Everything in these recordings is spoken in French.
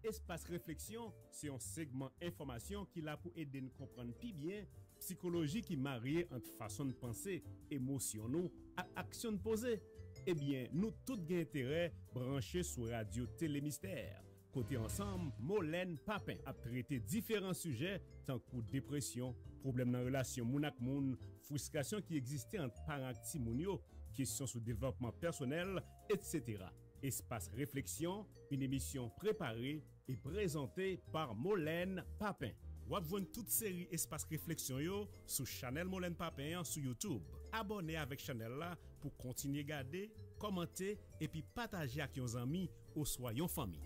Espace réflexion, c'est un segment information qui l'a pour aider nous comprendre plus bien psychologie qui marie entre façon de penser, émotion nous et action de poser. Eh bien, nous tous avons intérêt branchés sur Radio Télémystère. Côté ensemble, Molène Papin a traité différents sujets tant que dépression, problèmes dans la relation moun ak moun, frustration qui existait entre parents et moun, questions sur développement personnel, etc. Espace Réflexion, une émission préparée et présentée par Molène Papin. Vous avez toute série Espace Réflexion yo sur Chanel Molène Papin sur YouTube. Abonnez avec Chanel là pour continuer à garder, commenter et puis partager avec vos amis ou soyons famille.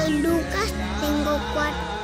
de Lucas tengo 4.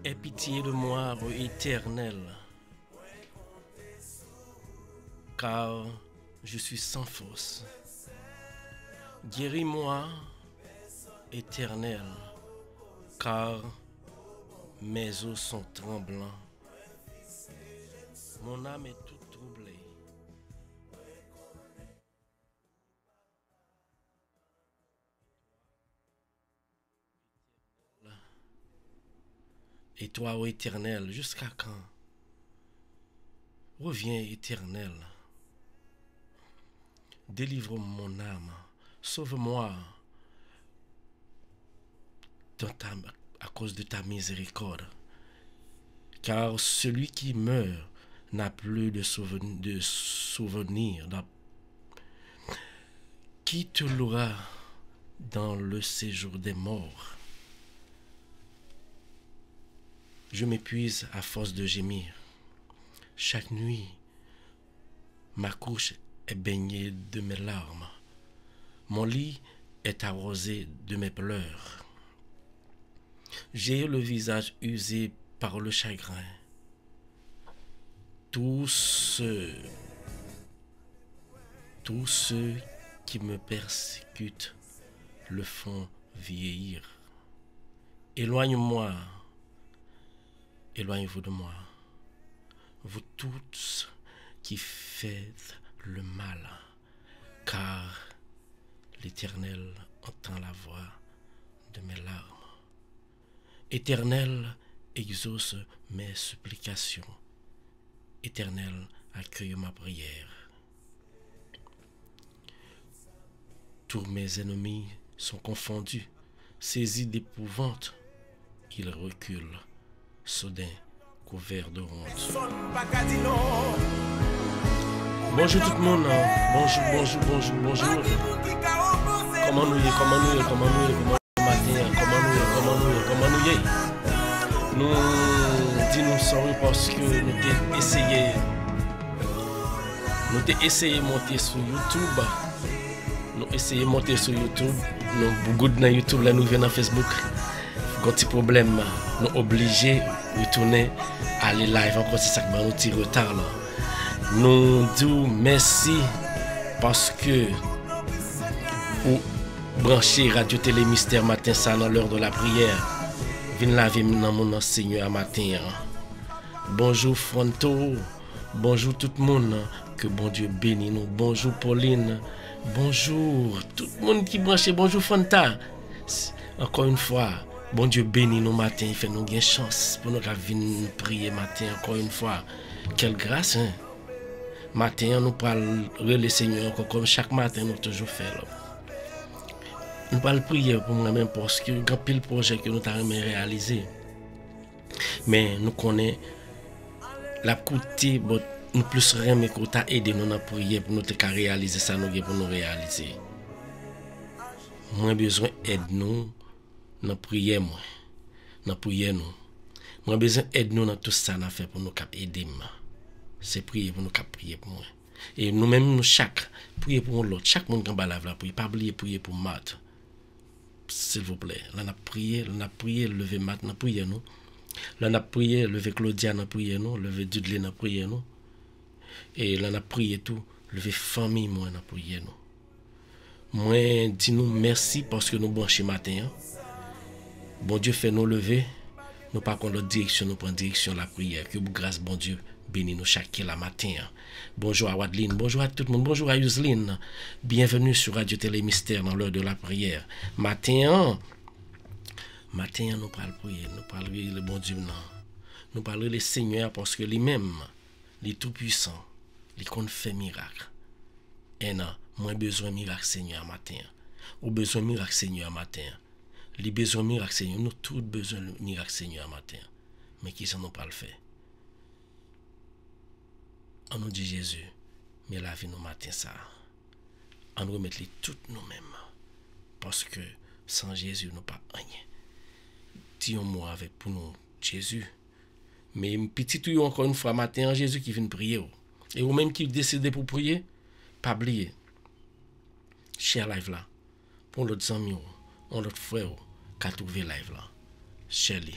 Aie pitié de moi, ô Éternel, car je suis sans force. Guéris-moi, Éternel, car mes os sont tremblants. Mon âme est toute troublée. Et toi, ô Éternel, jusqu'à quand? Reviens, Éternel. Délivre mon âme. Sauve-moi à cause de ta miséricorde. Car celui qui meurt n'a plus de souvenir. Qui te louera dans le séjour des morts? Je m'épuise à force de gémir. Chaque nuit, ma couche est baignée de mes larmes. Mon lit est arrosé de mes pleurs. J'ai le visage usé par le chagrin. Tous ceux qui me persécutent le font vieillir. Éloigne-moi. Éloignez-vous de moi, vous tous qui faites le mal, car l'Éternel entend la voix de mes larmes. Éternel, exauce mes supplications. Éternel, accueille ma prière. Tous mes ennemis sont confondus, saisis d'épouvante, ils reculent. Soudain, couvert de honte. Bonjour tout le monde. Bonjour. Comment nous disons sorry parce que nous avons essayé de monter sur YouTube. Nous essayé de monter sur YouTube. Nous beaucoup dans YouTube, là nous venons dans Facebook. Quand petit problème, nous obligés de retourner à aller live encore, c'est ça qui m'a un petit retard là. Nous disons merci parce que vous branchez Radio Télé Mystère matin ça dans l'heure de la prière. Venez laver dans mon Seigneur matin. Bonjour Fronto, bonjour tout le monde, que bon Dieu bénisse nous. Bonjour Pauline, bonjour tout le monde qui branche, bonjour Fanta. Encore une fois. Bon Dieu bénit nous matin, il fait nous une chance pour nous venir prier matin encore une fois. Quelle grâce, hein? Matin, nous parlons le Seigneur comme chaque matin nous toujours fait. nous pas le prier pour moi-même parce que grand pile projet que nous avons réalisé. Mais nous connaissons la coûté, nous plus rien mais qu'on t'a aidé nous à prier pour nous réaliser ça nous pour nous réaliser. Moi besoin aide nous dans prier moi. Dans prier nous. Moi besoin aide nous dans tout ça n'a fait pour nous cap aider moi. C'est prier pour nous cap prier pour moi. Et nous-mêmes nous chaque prier pour l'autre, chaque monde qui va la prier, pas oublier prier pour Matt. S'il vous plaît, là on a prié, lever Matt, on a prié nous. Là on a prié, lever Claudia, on a prié nous, lever Dudley, on a prié nous. Et là on a prié tout, lever famille moi, on a prié nous. Moi dis-nous merci parce que nous branchons matin. Hein. Bon Dieu fait nous lever, nous pas contre l'autre direction, nous prend direction la prière. Que grâce bon Dieu bénis nous chaque la matin. Bonjour à Wadeline, bonjour à tout le monde, bonjour à Yuseline. Bienvenue sur Radio Télé Mystère dans l'heure de la prière. Matin, nous parlons prier, nous parlons le bon Dieu. Nous parlons le Seigneur parce que lui-même, il est tout puissant, il compte faire miracle. Et non, moi besoin de miracle Seigneur matin. Ou besoin de miracle Seigneur matin. Les besoins de miracle Seigneur, nous tous besoin de miracle Seigneur matin. Mais qui ça nous pas le faire? On nous dit Jésus, mais la vie nous matin ça. On nous remet tout nous-mêmes. Parce que sans Jésus, nous pas rien. Dis-moi avec pour nous Jésus. Mais petit tout encore une fois matin, Jésus qui vient prier. Et vous même qui décidez pour prier, pas oublier. Share live là. Pour l'autre ami, on l'autre frère, qui a trouvé live là. Share li.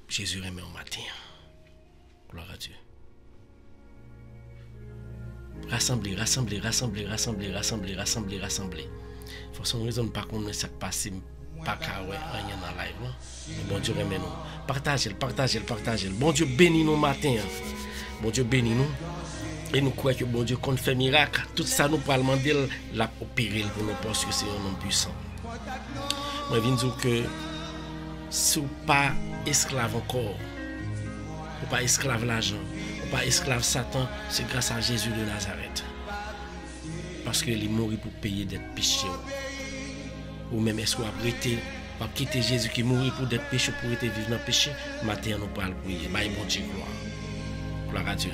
Jésus remet au matin. Gloire à Dieu. Rassembler. Faut son raison pas qu'on ne s'est passé pas qu'à rien dans live là. Bon Dieu remet nous. Partagez. Bon Dieu bénit nous matin. Bon Dieu bénit nous. Et nous croyons que bon Dieu compte faire miracle. Tout ça nous parle demander la opérer pour nous parce que c'est un homme puissant. Moi je viens dire que si vous pas esclave encore, ou pas esclave l'argent, ou pas esclave Satan, c'est grâce à Jésus de Nazareth. Parce qu'il est mort pour payer des péchés. Ou même est-ce qu'on a prêté, on a quitté Jésus qui est mort pour des péchés, pour être vivre dans le péché. Matin, nous parlons prier. Bye, bon Dieu, gloire. Gloire à Dieu.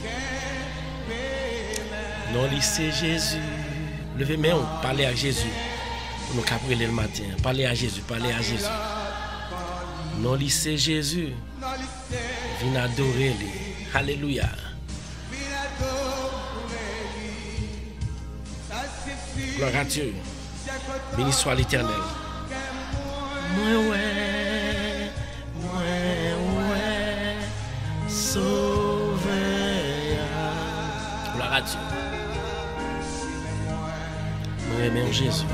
Non, c'est Jésus. Levez main, parlez à Jésus. Nous caprer le matin. Parlez à Jésus. Non, c'est Jésus. Viens adorer lui. Alléluia. Gloire à Dieu. Béni soit l'Éternel. Moi ouais, sauveur. Gloire à Dieu. Moi aimons Jésus.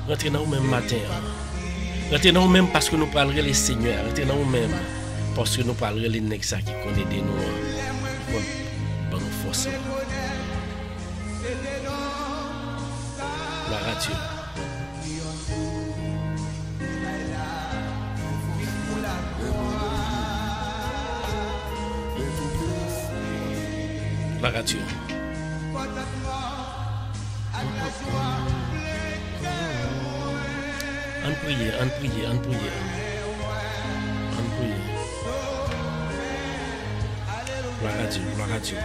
Rentrez dans nous-mêmes matin. Rentrez dans nous-mêmes parce que nous parlerons les seigneurs. Rentrez dans nous-mêmes parce que nous parlerons les nègres qui connaissent de nous. Bon, nous force. Gloire à Dieu. Gloire à Dieu. On prie. Gloire à Dieu.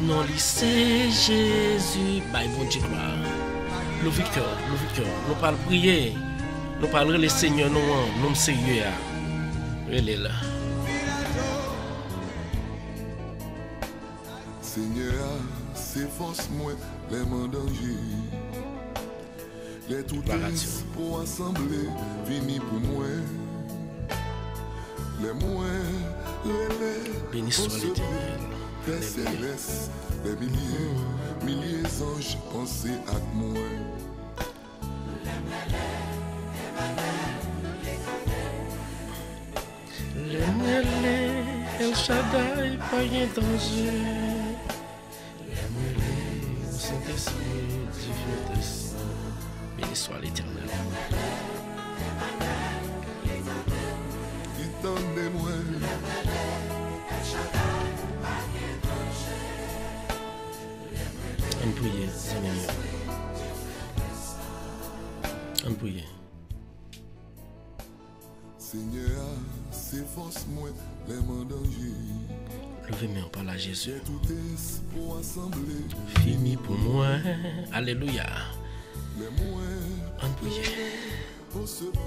Non, c'est Jésus. Bye, bon Dieu, gloire. Le victeur. Nous parlons prier. Nous parlerons les seigneurs, nous sérieux. Il est là. Seigneur, c'est force moi, les mains danger. Les tout pour assembler, fini pour moi. Les moins, béni soit l'Éternel. Les célestes, les milliers d'anges pensaient à moi. Les El Shaddai, pas rien danger. Les Saint-Esprit, Dieu de sang. Béni soit l'Éternel. Attendez-moi. On prie, Seigneur. prier. Seigneur, c'est force moi, les mains danger. Levez-moi par la Jésus. J'ai tout espoir assemblé. Fini pour moi. Alléluia. Les moyens. On prie. Au secret,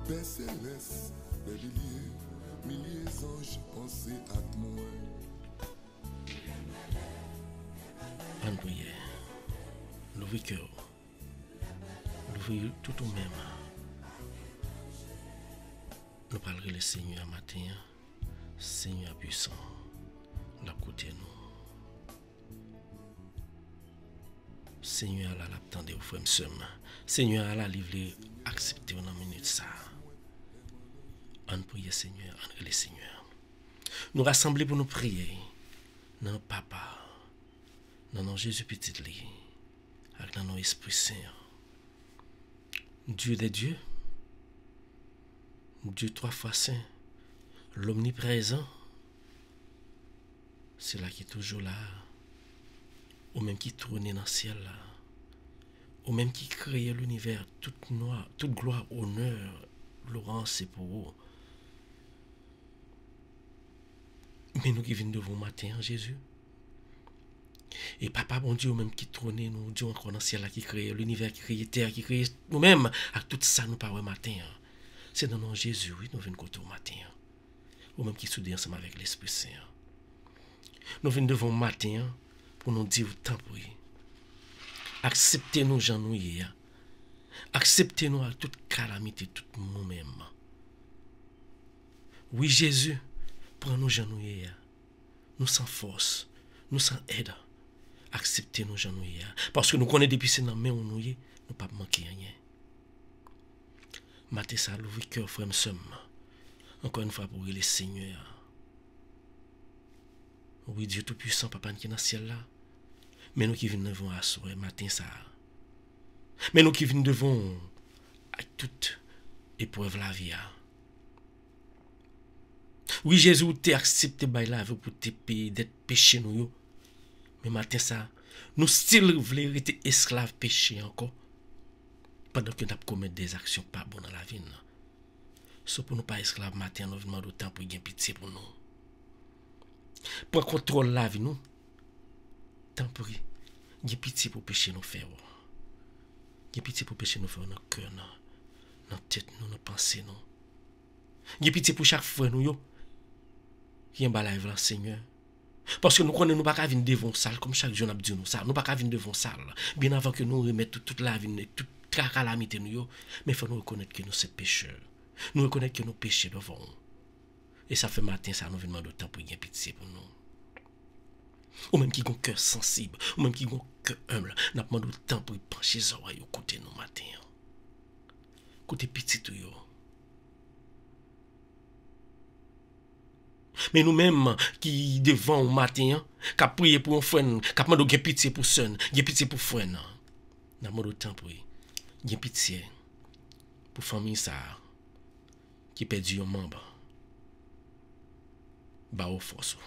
Père céleste, les milliers d'anges pensez à moi. On prie. L'ouvrir cœur. L'ouvrir tout au même. Nous parlerons le Seigneur matin. Seigneur puissant. La côté nous. Seigneur la l'attendez au frère somme. Seigneur la livrer accepter dans minute ça. On prie Seigneur, on le Seigneur. Nous rassembler pour nous prier. Dans papa. Dans Jésus petit lit. Avec dans nos esprits saints. Dieu des dieux. Dieu 3 fois saint. L'omniprésent. C'est là qui est toujours là. Ou même qui tourne dans le ciel là. Ou même qui crée l'univers, toute noire, toute gloire, honneur, Laurence, c'est pour vous. Mais nous qui venons de vous matin, Jésus. Et papa, bon Dieu, même qui trône, nous, Dieu encore dans le ciel là, qui crée l'univers, qui crée la terre, qui crée nous-mêmes, avec tout ça, nous parlons matin. C'est dans le nom de Jésus, oui, nous venons côté au matin. Ou même qui soudent ensemble avec l'Esprit Saint. Nous venons devant matin pour nous dire tant pour lui. Acceptez-nous, Jean nous. Acceptez-nous avec toute calamité, tout nous-mêmes. Oui, Jésus, prends-nous, Jean nous. Nous sans force, nous sans aide. Acceptez-nous, Jean nous. Parce que nous connaissons depuis ces noms, nous ne pas manquer rien. Maté ça, l'ouvrir cœur, frère, somme. Encore une fois pour le Seigneur. Oui, Dieu Tout-Puissant, Papa qui est dans le ciel là. Mais nous qui venons devant assurer matin ça. Mais nous qui venons devant à toute épreuve la vie. Oui, Jésus, tu accepté par la vie pour te payer d'être péché nous. Mais matin ça, nous still voulons être esclaves péché encore. Pendant que nous commettons des actions pas bonnes dans la vie. Sauf pour nous pas esclaves matin, nous venons d'autant pour gagner pitié pour nous. Pour contrôler la vie, nous, tant pour y pitié pour pécher nous faire. Y pitié pour pécher nous faire dans le cœur, dans la tête, dans nos pensées. Y pitié pour chaque fois, nous, qui est en live là, Seigneur. Parce que nous connaissons pas qu'à venir devant salle, comme chaque jour nous dit nous ça. Nous pas qu'à venir devant salle. Bien avant que nous remettions toute la vie, toute la calamité, nous, mais il faut nous reconnaître que nous sommes pécheurs. Nous reconnaître que nous péchons devant nous. Et ça fait matin, ça nous demande de temps pour y pitié pour nous. Ou même qui ont un cœur sensible, ou même qui ont un cœur humble, nous demandons de temps pour y pencher les oreilles côté nous matin. Côté petit tout yo. Mais nous-mêmes qui devant au matin, qui a prié pour un frère, qui a demandé de pitié pour son, de pitié pour frère, nous demandons de temps pour y pitié pour famille ça qui perdu un membre. Ba au force.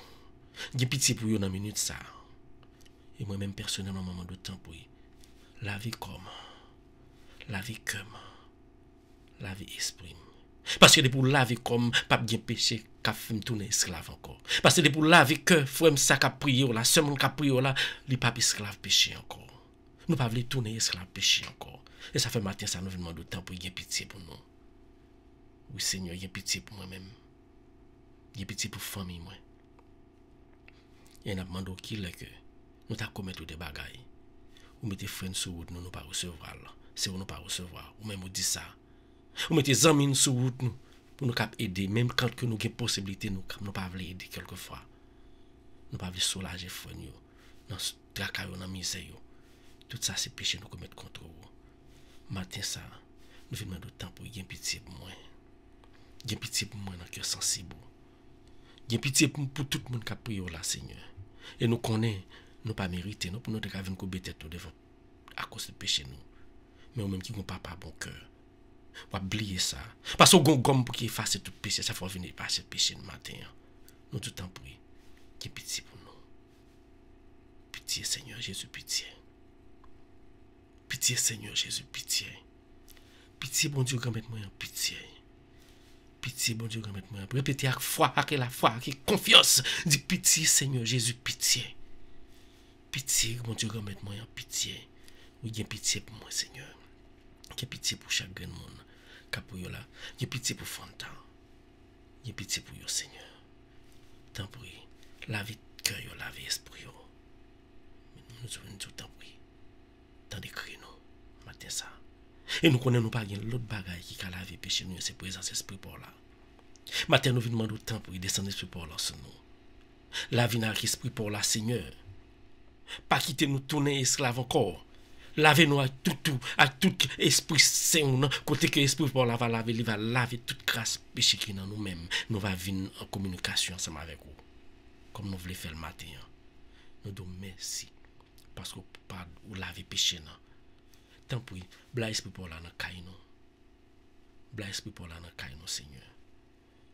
J'ai pitié pour vous dans minute ça. Et moi-même personnellement, moment de temps pour la vie comme, la vie comme, la vie esprit. Parce que pour la vie comme, pas bien péché, qu'a fait me tourner esclave encore. Parce que pour la vie que, frère, ça qu'a prié là, seulement qu'a prié là, les pas esclave péché encore. Nous pas voulons tourner esclave péché encore. Et ça fait matin, ça nous demande de temps pour y pitié pour nous. Oui, Seigneur, y pitié pour moi-même. Y pitié pour famille moi. Et n'a demandé qui est que nous t'a commettre des bagailles. Ou mettez frères sur route nous pas recevoir là. C'est nous pas recevoir ou même on dit ça. Ou mettez amis sur route nous pour nous cap aider même quand que nous avons possibilité nous pas vouloir aider quelquefois. Nous pas vouloir soulager frères nous dans tracas dans misère. Tout ça c'est péché nous commettre contre vous. Matin ça nous venons de temps pour y pitié pour moi. Y pitié pour moi dans cœur sensible. Il y a pitié pour tout le monde qui a prié là, Seigneur. Et nous connaissons, nous pas mérité, nous pour nous devons nous bêter devant à cause de péché nous. Mais nous même qui n'ont pas bon cœur. On va oublier ça. Parce qu'on gomme pour qu'il efface tout péché, ça faut venir passer le péché le matin. Nous tout le temps prions. Il y a pitié pour nous. Pitié, Seigneur Jésus, pitié. Pitié, Seigneur Jésus, pitié. Pitié, bon Dieu, grand moi, pitié. Pitié, bon Dieu, grand moi. Répétez avec foi, avec la foi, avec confiance. Dis pitié, Seigneur Jésus, pitié. Pitié, bon Dieu, grand moi, pitié. Oui, il y a pitié pour moi, Seigneur. Il y a pitié pour chaque grand monde. Capouyo là. Il y a pitié pour Fanta. Il y a pitié pour yo, Seigneur. Tant pis. Lavez cœur, lavez esprit. Nous sommes tout temps pris. Tant d'écrit nous. Matin ça. Et nous connaissons pas l'autre bagaille qui a lavé péché nous, c'est présence esprit pour là. Matin nous venons demander temps pour descendre esprit pour là sur nous. La vie n'a esprit pour là, Seigneur. Pas quitter nous tourner esclaves encore. Lavez-nous avec tout esprit saint, côté que l'esprit pour là va laver, il va laver toute grâce péché qui est dans nous-mêmes. Nous va venir en communication ensemble avec vous. Comme nous voulons faire le matin. Nous disons merci. Parce que vous laver péché. Tant pis, bla esprit pour là dans caille nous. Bla esprit pour là dans caille nous, Seigneur.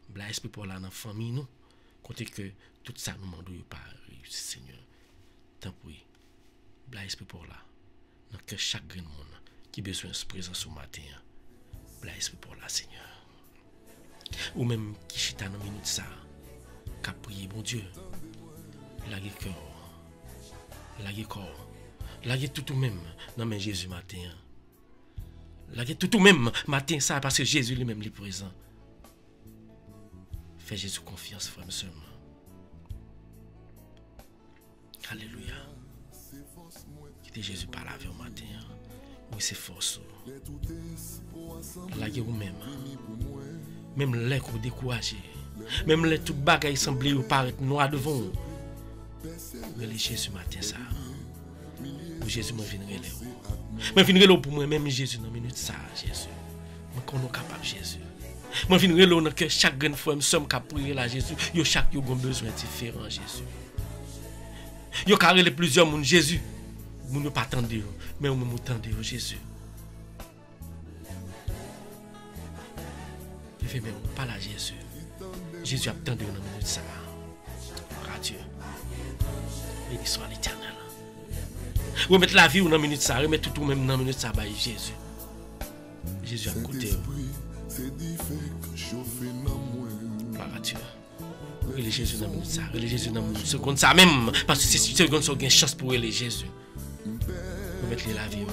Bla esprit pour là dans famille nous. Côté que tout ça nous demande pas réussir, Seigneur. Tant pis, bla esprit pour là. Dans que chaque grand monde qui a besoin de présence au matin. Bla esprit pour là, Seigneur. Ou même qui chita dans minute ça. Qu'a prié, bon Dieu. Lagé cœur. Lagé corps. Lagé tout même dans mes Jésus matin. Lagé tout même matin ça parce que Jésus lui-même est présent. Fais Jésus confiance, frère seulement. Alléluia. Quittez Jésus par la vie au matin. Oui, c'est force. Lagé ou même. Même les qu'on découragé. Même les toutes bagailles semblent ou paraître noir devant. Mais les Jésus matin ça. Ou Jésus m'a viendrait là. M'a viendrait là pour moi même Jésus dans minute ça Jésus. Moi qu'on est capable Jésus. M'a viendrait là dans que chaque grande fois nous sommes capables prier là Jésus. Yo chaque yo gon besoin différent Jésus. Yo carré plusieurs monde Jésus. Moun ne pas attendre mais on me attendre Jésus. Je fais même pas là Jésus. Jésus attend dans minute ça. Dieu. Béni soit l'Éternel. Remettre la vie ou dans minute ça, remettre tout même dans minute ça, bah Jésus. Jésus a côté. Gloire à Dieu. Relais Jésus dans minute ça, relais Jésus dans minute seconde ça même, parce que c'est seconde ça gagne chance pour relais Jésus. Remettre la vie.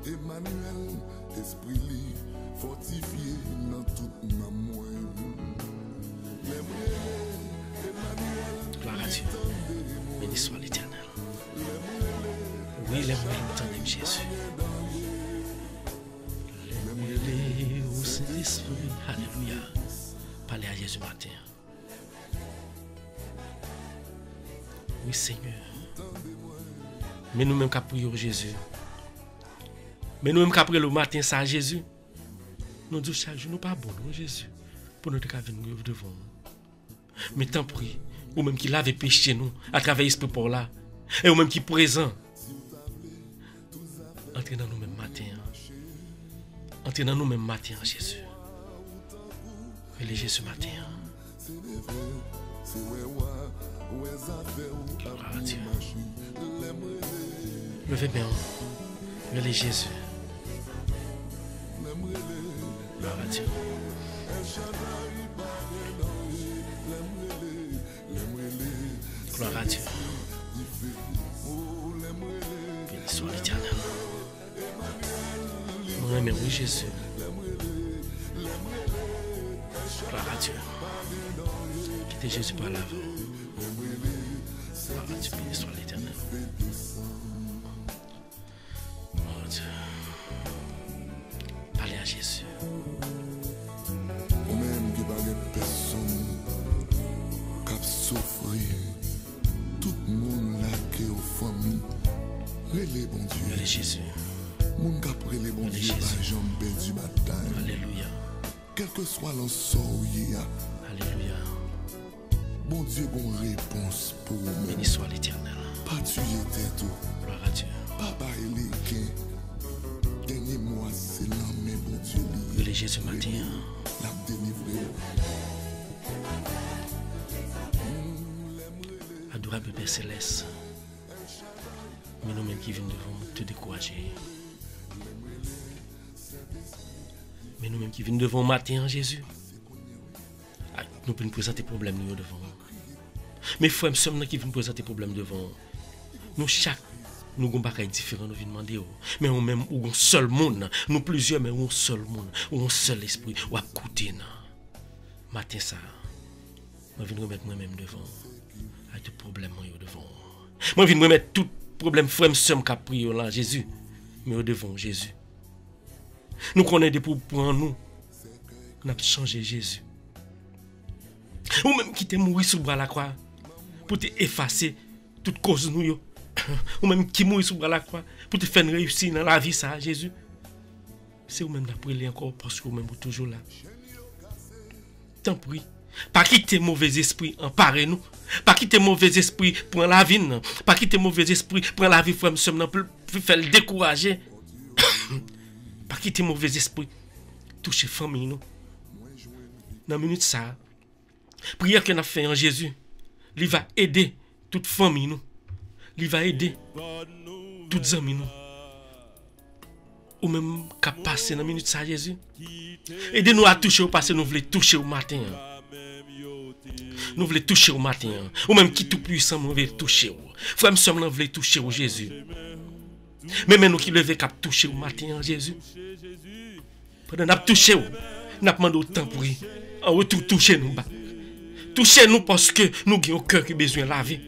Emmanuel, esprit fortifié dans toute ma gloire à Dieu. Béni soit l'Éternel. Oui, les moyens entendent Jésus. Les au Saint-Esprit. Alléluia. Parlez à Jésus matin. Oui, Seigneur. Mais nous-mêmes qui prions Jésus. Mais nous-mêmes qui prions le matin, ça Jésus. Nous disons chaque jour, nous pas bon, Jésus. Pour notre cas, venir devant nous. Mais tant pis. Ou même qui lave péché nous à travers l'esprit pour là. Et ou même qui présent. Entrez dans nous même matin. Entrez dans nous même matin, Jésus. Relais Jésus matin. Gloire à Dieu. Levez bien. Relais Jésus. Gloire à Dieu. Gloire à Dieu. Béni soit l'Éternel. Mon ami, oui Jésus. Gloire à Dieu. Quittez Jésus par l'avant. Gloire à Dieu. Béni soit l'Éternel. Gloire à Dieu. Parlez à Jésus. Même qui pas de personne qui souffrir. Tout le monde là qui est aux familles, relais bon Dieu. Relais Jésus. Moun qui après les bon Dieu, pas jamais perdu bataille. Alléluia. Quel que soit l'ensort, alléluia. Bon Dieu, bon réponse pour nous. Béni soit l'Éternel. Pas tuer tête. Gloire à Dieu. Papa et les gains. Dernier mois, c'est la main, bon Dieu. Relais Jésus matin. La délivré. Adorable Père Céleste, mais nous-mêmes qui venons devant te décourager, Mais nous-mêmes qui venons devant matin en Jésus, nous pouvons présenter problème nous devant. Mais frères, nous sommes qui viennent présenter problème devant. Nous chaque nous avons des choses différentes, nous venons demander. Mais on même ou un seul monde, nous plusieurs, mais un seul monde, ou un seul esprit, ou à côté. Matin ça, je viens remettre moi-même devant. Avec tout problème devant. Je viens remettre tout problème frère somme qu'a pris là Jésus, mais devant Jésus. Nous connaissons pour nous, nous avons changé Jésus. Ou même qui t'es mort sous bras la croix pour te effacer toute cause nous. Ou même qui mourit sous bras la croix pour te faire réussir dans la vie ça Jésus. C'est ou même d'après encore parce que vous même toujours là. Tant pis. Pas quitter mauvais esprit emparer nous. Pas quitter mauvais esprit pour la vie. Pas quitter mauvais esprit pour la vie frère nous pour faire le décourager. Pas quitter mauvais esprit. Toucher famille nous. Dans minute ça. Prière qu'on a fait en Jésus. Il va aider toute famille nous. Il va aider toutes amis nous. Ou même qu'à passer dans minute ça Jésus. Aidez-nous à toucher au passé, nous voulons toucher au matin. Nous voulons toucher au matin. Ou même qui tout puissant, nous voulons toucher. Frère, nous sommes là, nous voulons toucher au Jésus. Mais nous qui levons qu'à toucher au matin, Jésus. Pendant nous toucher, nous demandons autant pour lui. En retour, toucher nous. Touchez nous parce que nous avons un cœur qui a besoin de laver.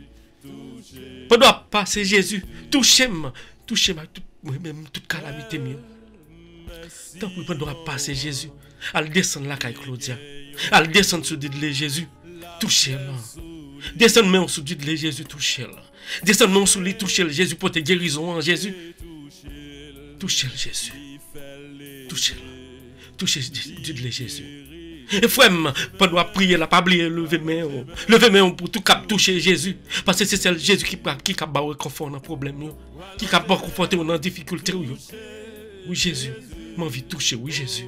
Pendant passer Jésus, touchez-moi. Touchez-moi toute calamité mieux. Tant que pendant passer Jésus, elle descend là avec Claudia. Elle descend sur le Jésus. Touchez-la. Descend même sur le Jésus, touchez-la. Descend même sur lui, touchez-le Jésus pour te guérison en Jésus. Touchez-le Jésus. Touchez-le. Touchez-le Jésus. Et frère, pendant prier, la pas oublier lever main. Lever main pour tout cap toucher Jésus. Parce que c'est celle Jésus qui a barré confort dans problème. Qui a barré confort dans difficulté. Oui Jésus. M'envie toucher, oui Jésus.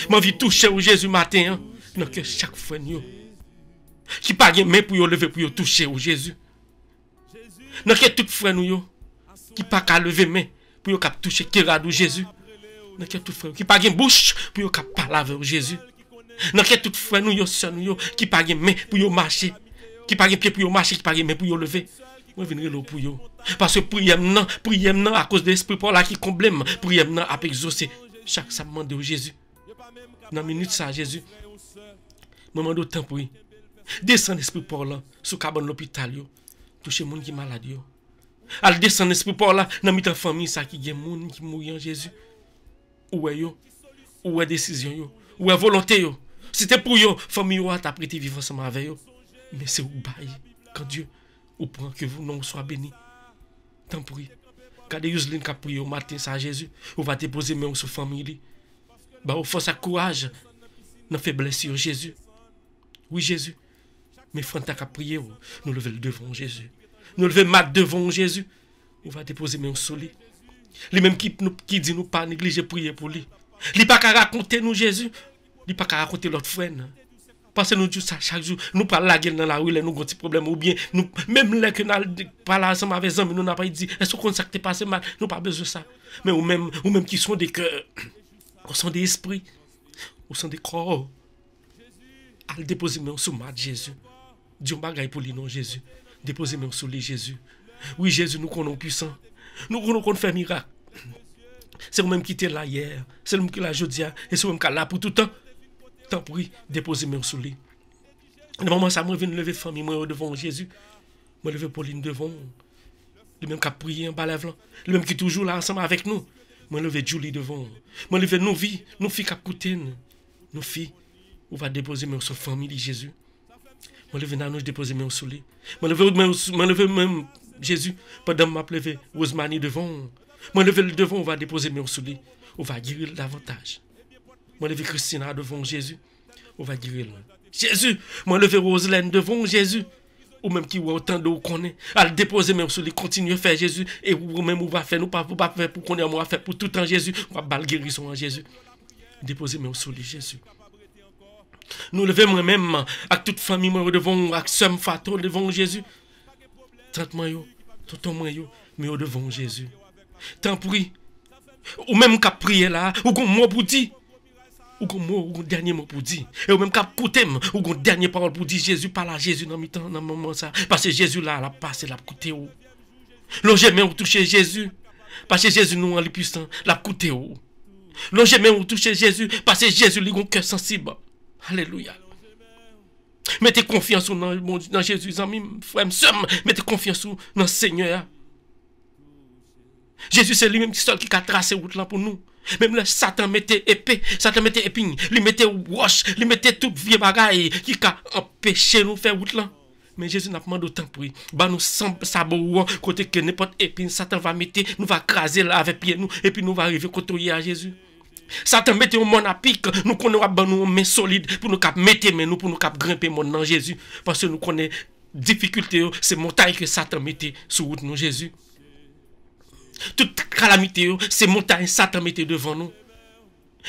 M'envie toucher, oui Jésus matin. Donc que chaque fois, qui pas de main pour lever, pour toucher, oui Jésus. Donc que tout frère, qui pas qu'à lever main pour toucher, qui radou Jésus. Donc que tout frère, qui pas de bouche pour parler avec Jésus. Donc que tout frère, qui pas de main pour marcher. Qui pas de pied pour marcher, qui pas de main pour lever. Moi, je viens là pour vous. Parce que prière non, à cause de l'esprit pour là qui comble, prière non, à exaucer chaque samedi de Jésus. Dans la minute, ça, Jésus. Moment de temps pour lui. Descend l'esprit pour là, sous cabane l'hôpital, toucher les gens qui sont malades. Elle descend l'esprit pour là, dans la famille, ça qui est gens qui mourent en Jésus. Où est décision, où est volonté. C'était pour vous, famille, vous avez prêté vivre ensemble avec vous. Mais c'est où bail, quand Dieu. Ou prend que vous non soyez bénis. Tant pour lui. Quand Yuslin qui a prié au matin, ça Jésus, on va déposer même sur la famille. Bah, on force à courage. Dans la faiblesse sur Jésus. Oui, Jésus. Mais frère, t'as qu'à prier, nous levons devant Jésus. Nous levons mat devant Jésus. On va déposer même sur lui. Les mêmes qui dit nous pas négliger prier pour lui. Il pas qu'à raconter nous Jésus. Il pas qu'à raconter l'autre frère. Parce que nous disons ça chaque jour, nous parlons la gueule dans la rue, nous avons des problèmes, ou bien, nous, même là que nous parlons ensemble avec les hommes, nous n'avons pas dit, est-ce qu'on s'est passé mal, nous n'avons pas besoin de ça. Mais ou même qui sont des cœurs, ou sont des esprits, ou sont des corps, à le déposer même sous mat Jésus. Dieu bagaille pour lui, non Jésus. Déposer même sous lui Jésus. Oui Jésus, nous connaissons puissant. Nous connaissons qu'on fait miracle. C'est nous-mêmes qui était là hier, c'est nous-mêmes qui là aujourd'hui, et c'est nous-mêmes qui là pour tout le temps. Tant pour lui, déposer mes sous lui. Le moment ça, moi, je viens lever famille, moi, devant Jésus. Moi, lever Pauline devant. Le même qui a prié en bas lèvres. Le même qui est toujours là ensemble avec nous. Moi, lever Julie devant. Moi, lever nos filles qui a coûté. Nos filles, on va déposer mes sous famille, Jésus. Moi, lever Nanou, je déposer mes sous lui. Moi, lever même Jésus. Pendant que je lever Rosemary devant. Moi, lever le devant, on va déposer mes sous lui. On va guérir davantage. Moi, lever Christina devant Jésus. On va guérir. Jésus, moi, lever Roselaine devant Jésus. Ou même qui voit autant de vous connaît. À le déposer même sur lui, continuer à faire Jésus. Et vous-même, vous va faire, nous pas faire pour qu'on ait moi à faire pour tout en Jésus. On va bal guérison en Jésus. Déposer même sur lui, Jésus. Nous lever moi-même, avec toute famille, moi, devant, avec somme fato, devant Jésus. Traitement, tout moi, mais devant Jésus. Tant pis. Ou même qu'à prier là, ou qu'on m'a pour dire. ou gon mot, ou gon dernier mot pour dire. Et ou même cap côté ou gon dernière parole pour dire Jésus pas là, Jésus dans mi-temps dans moment ça parce que Jésus là l'a passé l'a côté ou. Longez main ou toucher Jésus parce que Jésus nous en puissant, l'a côté ou. Longez main ou toucher Jésus parce que Jésus lui gon cœur sensible. Alléluia. Mettez confiance dans Jésus, amis, frère, mettez confiance dans le Seigneur. Jésus, c'est lui-même seul qui a tracé route là pour nous. Même le Satan mettait épée, Satan mettait épine, lui mettait roche, lui mettait tout vieux bagaille qui a empêché nous faire route là. Mais Jésus n'a pas demandé autant pour lui. Bah nous sabot côté que n'importe épine, Satan va mettre, nous va craser là avec pied nous, et puis nous va arriver côté à Jésus. Satan mette un monde à pique, nous connaissons nous main solide pour nous cap mettre mais nous pour nous cap grimper mon dans Jésus parce que nous connaissons difficulté, c'est montagne que Satan mettait sur route nous Jésus. Toute calamité, c'est montagne Satan mettait devant nous.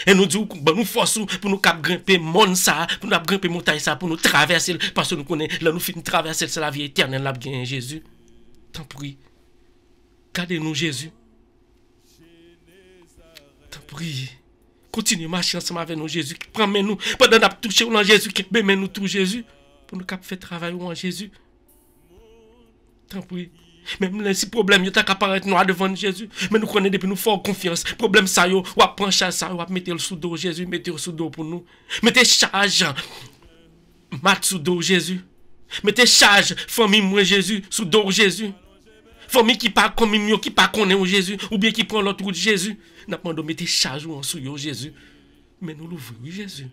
Et nous disons nous forçons pour nous cap grimper monde ça, pour nous grimper montagne ça pour nous traverser parce que nous connaissons là nous finissons traverser c'est la vie éternelle là bien Jésus. Tant pis. Gardez-nous Jésus. Tant pis. Continuez marcher ensemble avec nous, Jésus. Prends-moi nous. Pendant que nous touchons dans Jésus, qui met nous tout Jésus. Pour nous faire travail en Jésus. Tant pis. Même si problème, il y a apparaître noir devant Jésus. Mais nous connaissons depuis nous fort confiance. Problème ça, ou à prendre charge ça, ou à mettre le sous dos Jésus, mettez le sous dos pour nous. Mettez charge. Mat sous dos Jésus. Mettez charge, famille moi Jésus, sous dos Jésus. Famille qui pas comme nous, qui pas connaît au Jésus, ou bien qui prend l'autre route de Jésus. N'a pas de mettre charge en sous Jésus. Mais nous l'ouvrons Jésus.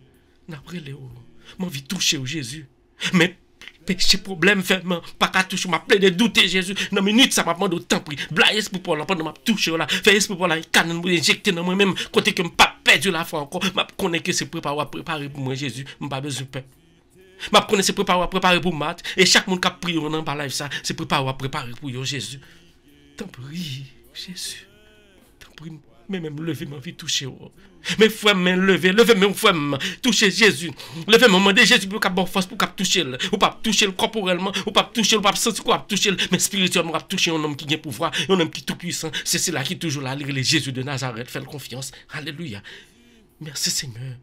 N'a pas les moi envie toucher au Jésus. Mais péché problème fait pas qu'à toucher m'a plein de douter Jésus. Dans minute ça m'a demandé autant prix. Blaise pour Paul pendant m'a toucher là. Fait esprit pour la canne injecter dans moi même côté que pas perdu la foi encore. M'a connaît que c'est préparé pour moi Jésus. M'a pas besoin de peur. M'a connaît c'est préparé pour mat et chaque monde qui a prié dans ba live ça, c'est préparé pour yo Jésus. Tant pis Jésus. Tant pis mais même lever m'a vie toucher. Mais frère mais lever même frère toucher Jésus. Lever me demander Jésus pour capable force pour capable toucher ou pas toucher le corporellement ou pas toucher ou pas sentir quoi toucher mais spirituellement toucher un homme qui a pouvoir, un homme qui tout puissant. C'est là qui toujours là le Jésus de Nazareth, faire confiance. Alléluia. Merci Seigneur.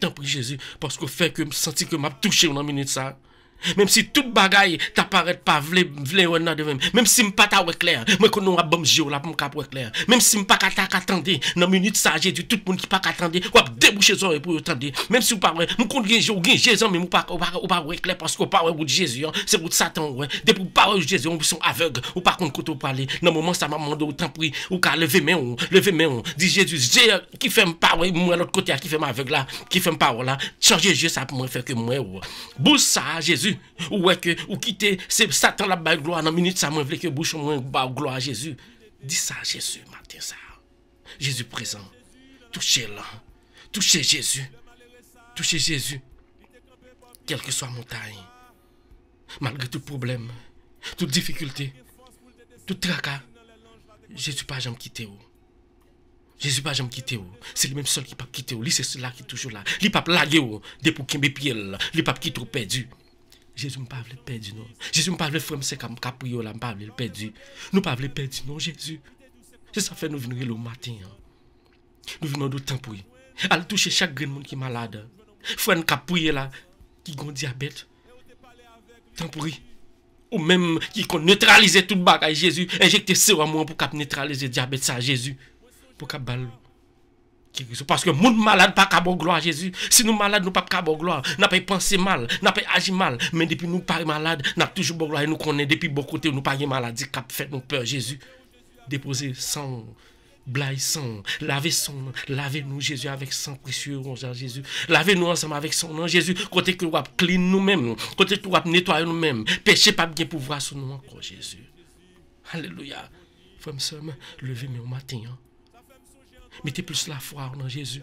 Tant pis Jésus parce que fait que me sentir que m'a touché dans minute ça. Même si toute bagaille t'apparaît pas vle même si m'pas ta clair moi que nous a bon jeu là pour cap clair même si m'pas attendre dans minute ça j'ai dit tout le monde qui pas attendre ou déboucher son pour attendre même si ou pas me compte Jésus mais ou pas clair parce que pas route Jésus c'est route Satan ouais depuis pas Jésus on sont aveugle ou par contre quand on parler dans moment ça m'a demandé autant pris ou ka lever main dit Jésus qui fait pas moi l'autre côté qui fait aveugle là qui fait pas là changer Jésus ça pour moi faire que moi bouche ça Jésus ou que ou quitter c'est Satan la balle gloire dans minute ça moi veut que bouche moi gloire à Jésus dis ça Jésus matin ça Jésus présent touchez là touchez Jésus quelle que soit montagne malgré tout problème toute difficulté tout tracas Jésus pas jamais quitter ou Jésus pas jamais quitter ou c'est le même seul qui pas quitter ou lui c'est celui-là qui est toujours là lui pas laguer ou depuis qu'il me pied lui pas qui trop perdu. Jésus ne pas veut perdre non. Jésus ne pas veut frère c'est comme caprio là pas veut perdre. Nous pas veut perdre non Jésus. C'est ça fait nous venir le matin. Nous venons d'autant pour. Al toucher chaque grand monde qui est malade. Frère qui prier là qui gon diabète. Tant pour ou même qui qu'on neutraliser tout bagaille Jésus, injecter sérum pour cap neutraliser diabète ça Jésus. Pour cap bal parce que monde malade pas capable gloire à Jésus. Si nous malades nous pas capable gloire, n'a pas pensé mal, n'a pas agi mal, mais depuis nous pas malade, n'a toujours gloire et nous connaît depuis bon côté nous pas maladie cap fait nous peur Jésus. Déposer sang blaye sang, laver nous Jésus avec sang précieux en Jésus. Laver nous ensemble avec son nom Jésus, côté que nous clean nous-mêmes, côté que nous nettoyer nous-mêmes. Péché pas bien pouvoir sur nous encore Jésus. Alléluia. Frère me lever au matin. Mettez plus la foi en Jésus.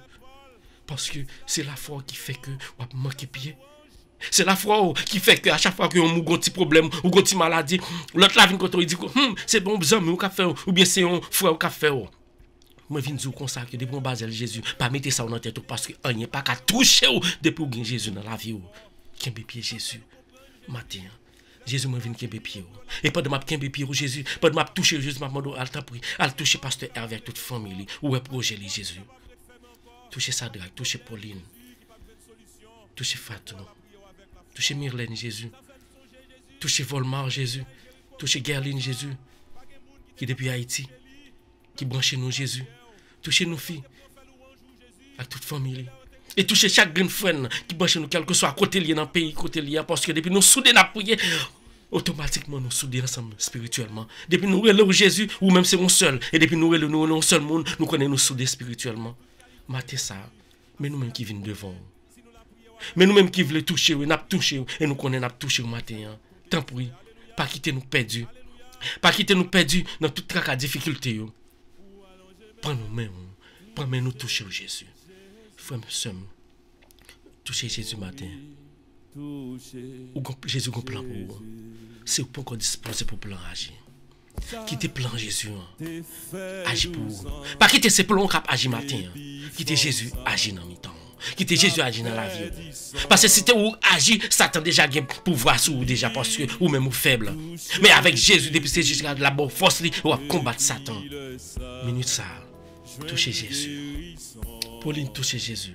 Parce que c'est la foi qui fait que on manque pied. C'est la foi qui fait que à chaque fois que on a un petit problème ou un petit maladie, l'autre là vient quand il dit c'est bon besoin mais ou ka faire ou bien c'est un frère ou ka faire. Moi viens dire comme ça que depuis on base Jésus, pas mettre ça dans tête parce que on n'est pas qu'à toucher depuis ou Jésus dans la vie ou. Kembe pied Jésus. Matin. Jésus m'a venu kembe pied. Et pendant m'a kembe pied Jésus, pendant m'a toucher Jésus m'a demandé al toucher pasteur avec toute famille ou un projet Jésus. Touchez Sadrach, touchez Pauline. Touchez Fatou. Touchez Myrlène, Jésus. Touchez Volmar, Jésus. Touchez Gerline, Jésus. Qui depuis Haïti. Qui branche nous, Jésus. Touchez nos filles. À toute famille. Et touchez chaque grande friend qui branche nous, quel que soit côté lié dans le pays, côté lié. Parce que depuis nous soudés, nous prions. Automatiquement, nous soudés ensemble spirituellement. Depuis nous relèvons Jésus, ou même c'est mon seul. Et depuis nous relèvons nous seul monde, nous connaissons nous soudés spirituellement. Maté ça. Mais nous-mêmes qui venons devant. Mais nous-mêmes qui voulons toucher, nous avons touché, et nous connaissons, nous avons touché au matin. Tant pis, pas quitter nous perdus. Pas quitter nous perdus dans toute traque difficulté. Prends nous-mêmes, prends-nous nous toucher au Jésus. Frère, toucher Jésus matin. Jésus a un plan pour vous. C'est pour qu'on dispose pour plan agir. Quittez plan Jésus. Agir pour vous. Pas quitter ces plans qui agir matin. Quittez Jésus agir dans le temps. Quittez Jésus agir dans la vie. Parce que si tu agis, Satan déjà a pouvoir sur vous déjà parce que ou même ou faible. Mais avec Jésus, depuis que Jésus a la bonne force, il va combattre Satan. Minute ça. Touchez Jésus. Pauline touchez Jésus.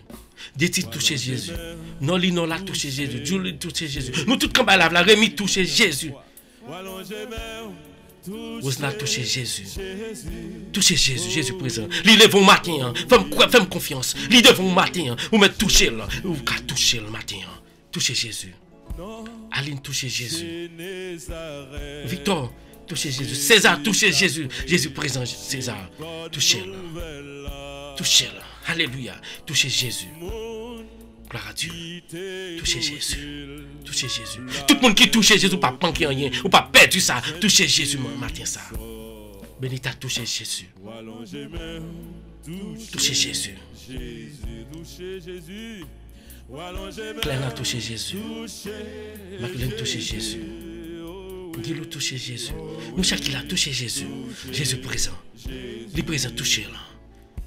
Déti touchez Jésus. Noli Nola touchez Jésus. Julie touchez Jésus. Nous tous comme la Rémi touchez Jésus. Osna touchez Jésus. Touchez Jésus, Jésus présent. Li lève au matin. Fais-moi confiance. Li devant au matin. Vous me touchez là. Vous pouvez toucher le matin. Touchez Jésus. Aline touchez Jésus. Victor touchez Jésus. César touchez Jésus. Jésus présent. César touchez-le. Touchez-le. Alléluia. Touchez Jésus. Gloire à Dieu. Touchez Jésus. Touchez Jésus. Tout le monde qui touche Jésus, ou pas manquer rien, ou pas perdre ça. Touchez Jésus, matin ça. Bénita, touchez Jésus. Touchez Jésus. Cléna, touchez Jésus. Maclean, touchez Jésus. Guilou, touchez Jésus. Nous, chacun a touché Jésus. Jésus présent. Il est présent, touchez-le.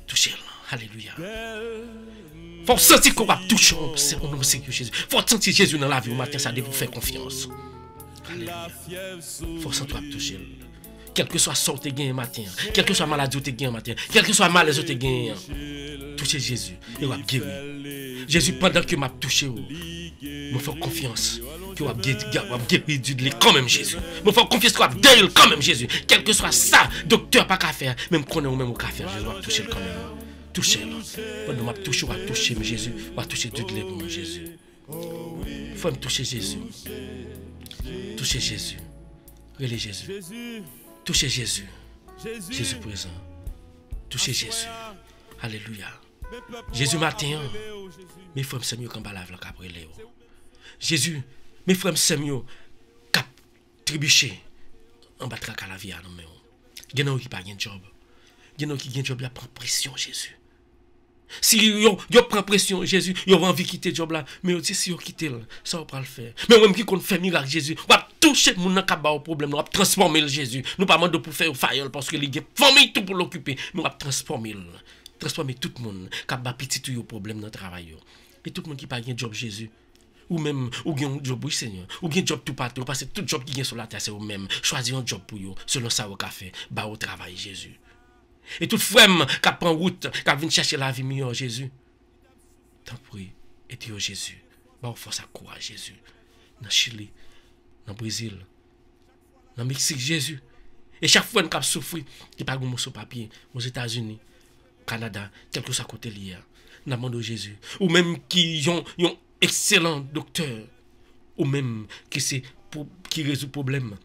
Touchez-le. Alléluia. Faut sentir qu'on va toucher au nom de Jésus. Faut sentir Jésus dans la vie au matin, ça devait vous faire confiance. Alléluia. Faut sentir toucher. Quel que soit sort que tu matin, quel que soit maladie que tu as matin, quel que soit malaise que tu as, touchez Jésus et vous guérir. Jésus, pendant que m'a touché, me fait confiance que vous guérir du lait quand même Jésus. Me fait confiance que vous guérir quand même Jésus. Quel que soit ça, docteur pas qu'à faire, même qu'on est ou même au qu'à faire, Jésus va toucher quand même. Touchez-le. Pendant m'a touché, on va toucher Jésus, on va toucher du lait pour Jésus. Faut me toucher Jésus. Touchez Jésus. Relais Jésus. Touchez Jésus. Jésus présent. Touchez Jésus. Alléluia. Jésus matin. Mes frères c'est mieux qu'en bas la après Léo. Jésus, mes frères c'est mieux cap trébucher en bas à la vie à nous mêmes. Il y en a qui pas de job. Il y en a qui ont un job là prend pression Jésus. Si yo prend pression Jésus, yo envie de quitter job là, mais aussi si yo quitter ça on pas le faire. Mais même qui compte faire miracle Jésus, on va toucher mon nan ka ba au problème, on va transformer le Jésus. Nous pas demander pour faire fire parce que il y a famille tout pour l'occuper, mais on va transformer tout le monde qui a petit tout problème dans travail yo. Et tout le monde qui pas un job Jésus ou même ou un job oui Seigneur, ou un job tout partout parce que tout job qui vient sur la terre c'est au même. Choisir un job pour yo selon ça au café, ba au travail Jésus. Et tout frère qui prend route, qui vient chercher la vie meilleure, Jésus. Tant pis, et Dieu Jésus. Bah, force à courage, Jésus. Dans Chili, dans Brésil, dans Mexique, Jésus. Et chaque fois qui a souffert, qui pas de sur papier, aux États-Unis, Canada, quel que soit côté lié, dans le monde de Jésus. Ou même qui ont excellent docteur, ou même qui résout problème.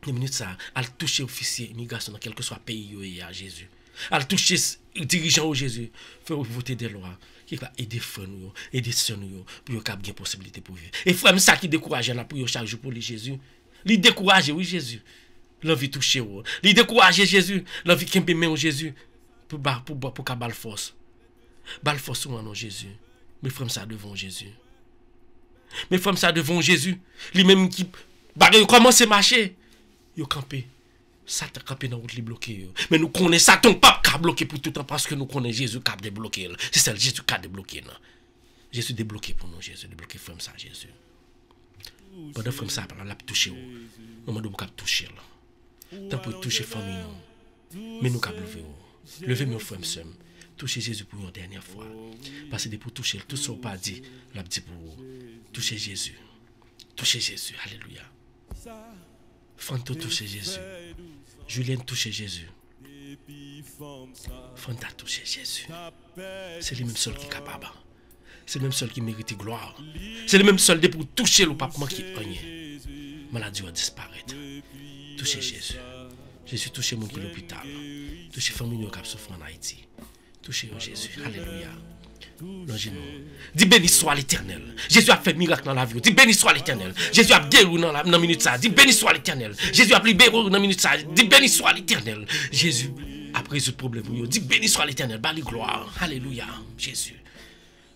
Une minute ça, elle touche officier immigration dans quel que soit pays où il y a Jésus. Elle touche dirigeant au Jésus, faire voter des lois qui va aider frères nous, aider sœurs nous pour qu'ils aient une possibilité pour vivre. Et frère, ça qui décourage là pour chaque jour pour les Jésus. Il décourage oui Jésus. L'envie toucher ou. Il décourage Jésus, l'envie qui me met Jésus pour qu'à bal force. Bal force ou non Jésus. Mes frères ça devant Jésus. Mes frères ça devant Jésus, lui même qui commence à marcher. Yo campé. Satan campé dans route li bloqué. Mais nous connaissons Satan pas qui bloqué pour tout le temps parce que nous connaissons Jésus qui a débloqué. C'est ça Jésus qui a débloqué. Jésus débloqué pour nous. Jésus débloqué frère ça Jésus. Pendant frère ça l'a touché. Nous devons toucher là. Tant pour toucher famille nous. Mais nous cap lever. Levez mes frères ça. Touchez Jésus pour une dernière fois. Parce que pour toucher, tout ce qu'on pas dit, l'a dit pour vous. Touchez Jésus. Touchez Jésus. Alléluia. Fanto touchez Jésus. Julien touchez Jésus. Fanta toucher Jésus. C'est le même seul qui est capable. C'est le même seul qui mérite gloire. C'est le même seul pour toucher le pape qui est rien. Maladie va disparaître. Touchez Jésus. Jésus touchez mon qui est l'hôpital. Touchez famille qui souffre en Haïti. Touchez Jésus. Alléluia. Dis béni soit l'Éternel. Jésus a fait miracle dans la vie. Dis béni soit l'Éternel. Jésus a guéri dans la minute ça. Dis béni soit l'Éternel. Jésus a libéré dans la minute ça. Dis béni soit l'Éternel. Jésus a résolu le problème. Dis béni soit l'Éternel. Bali gloire. Alléluia. Jésus.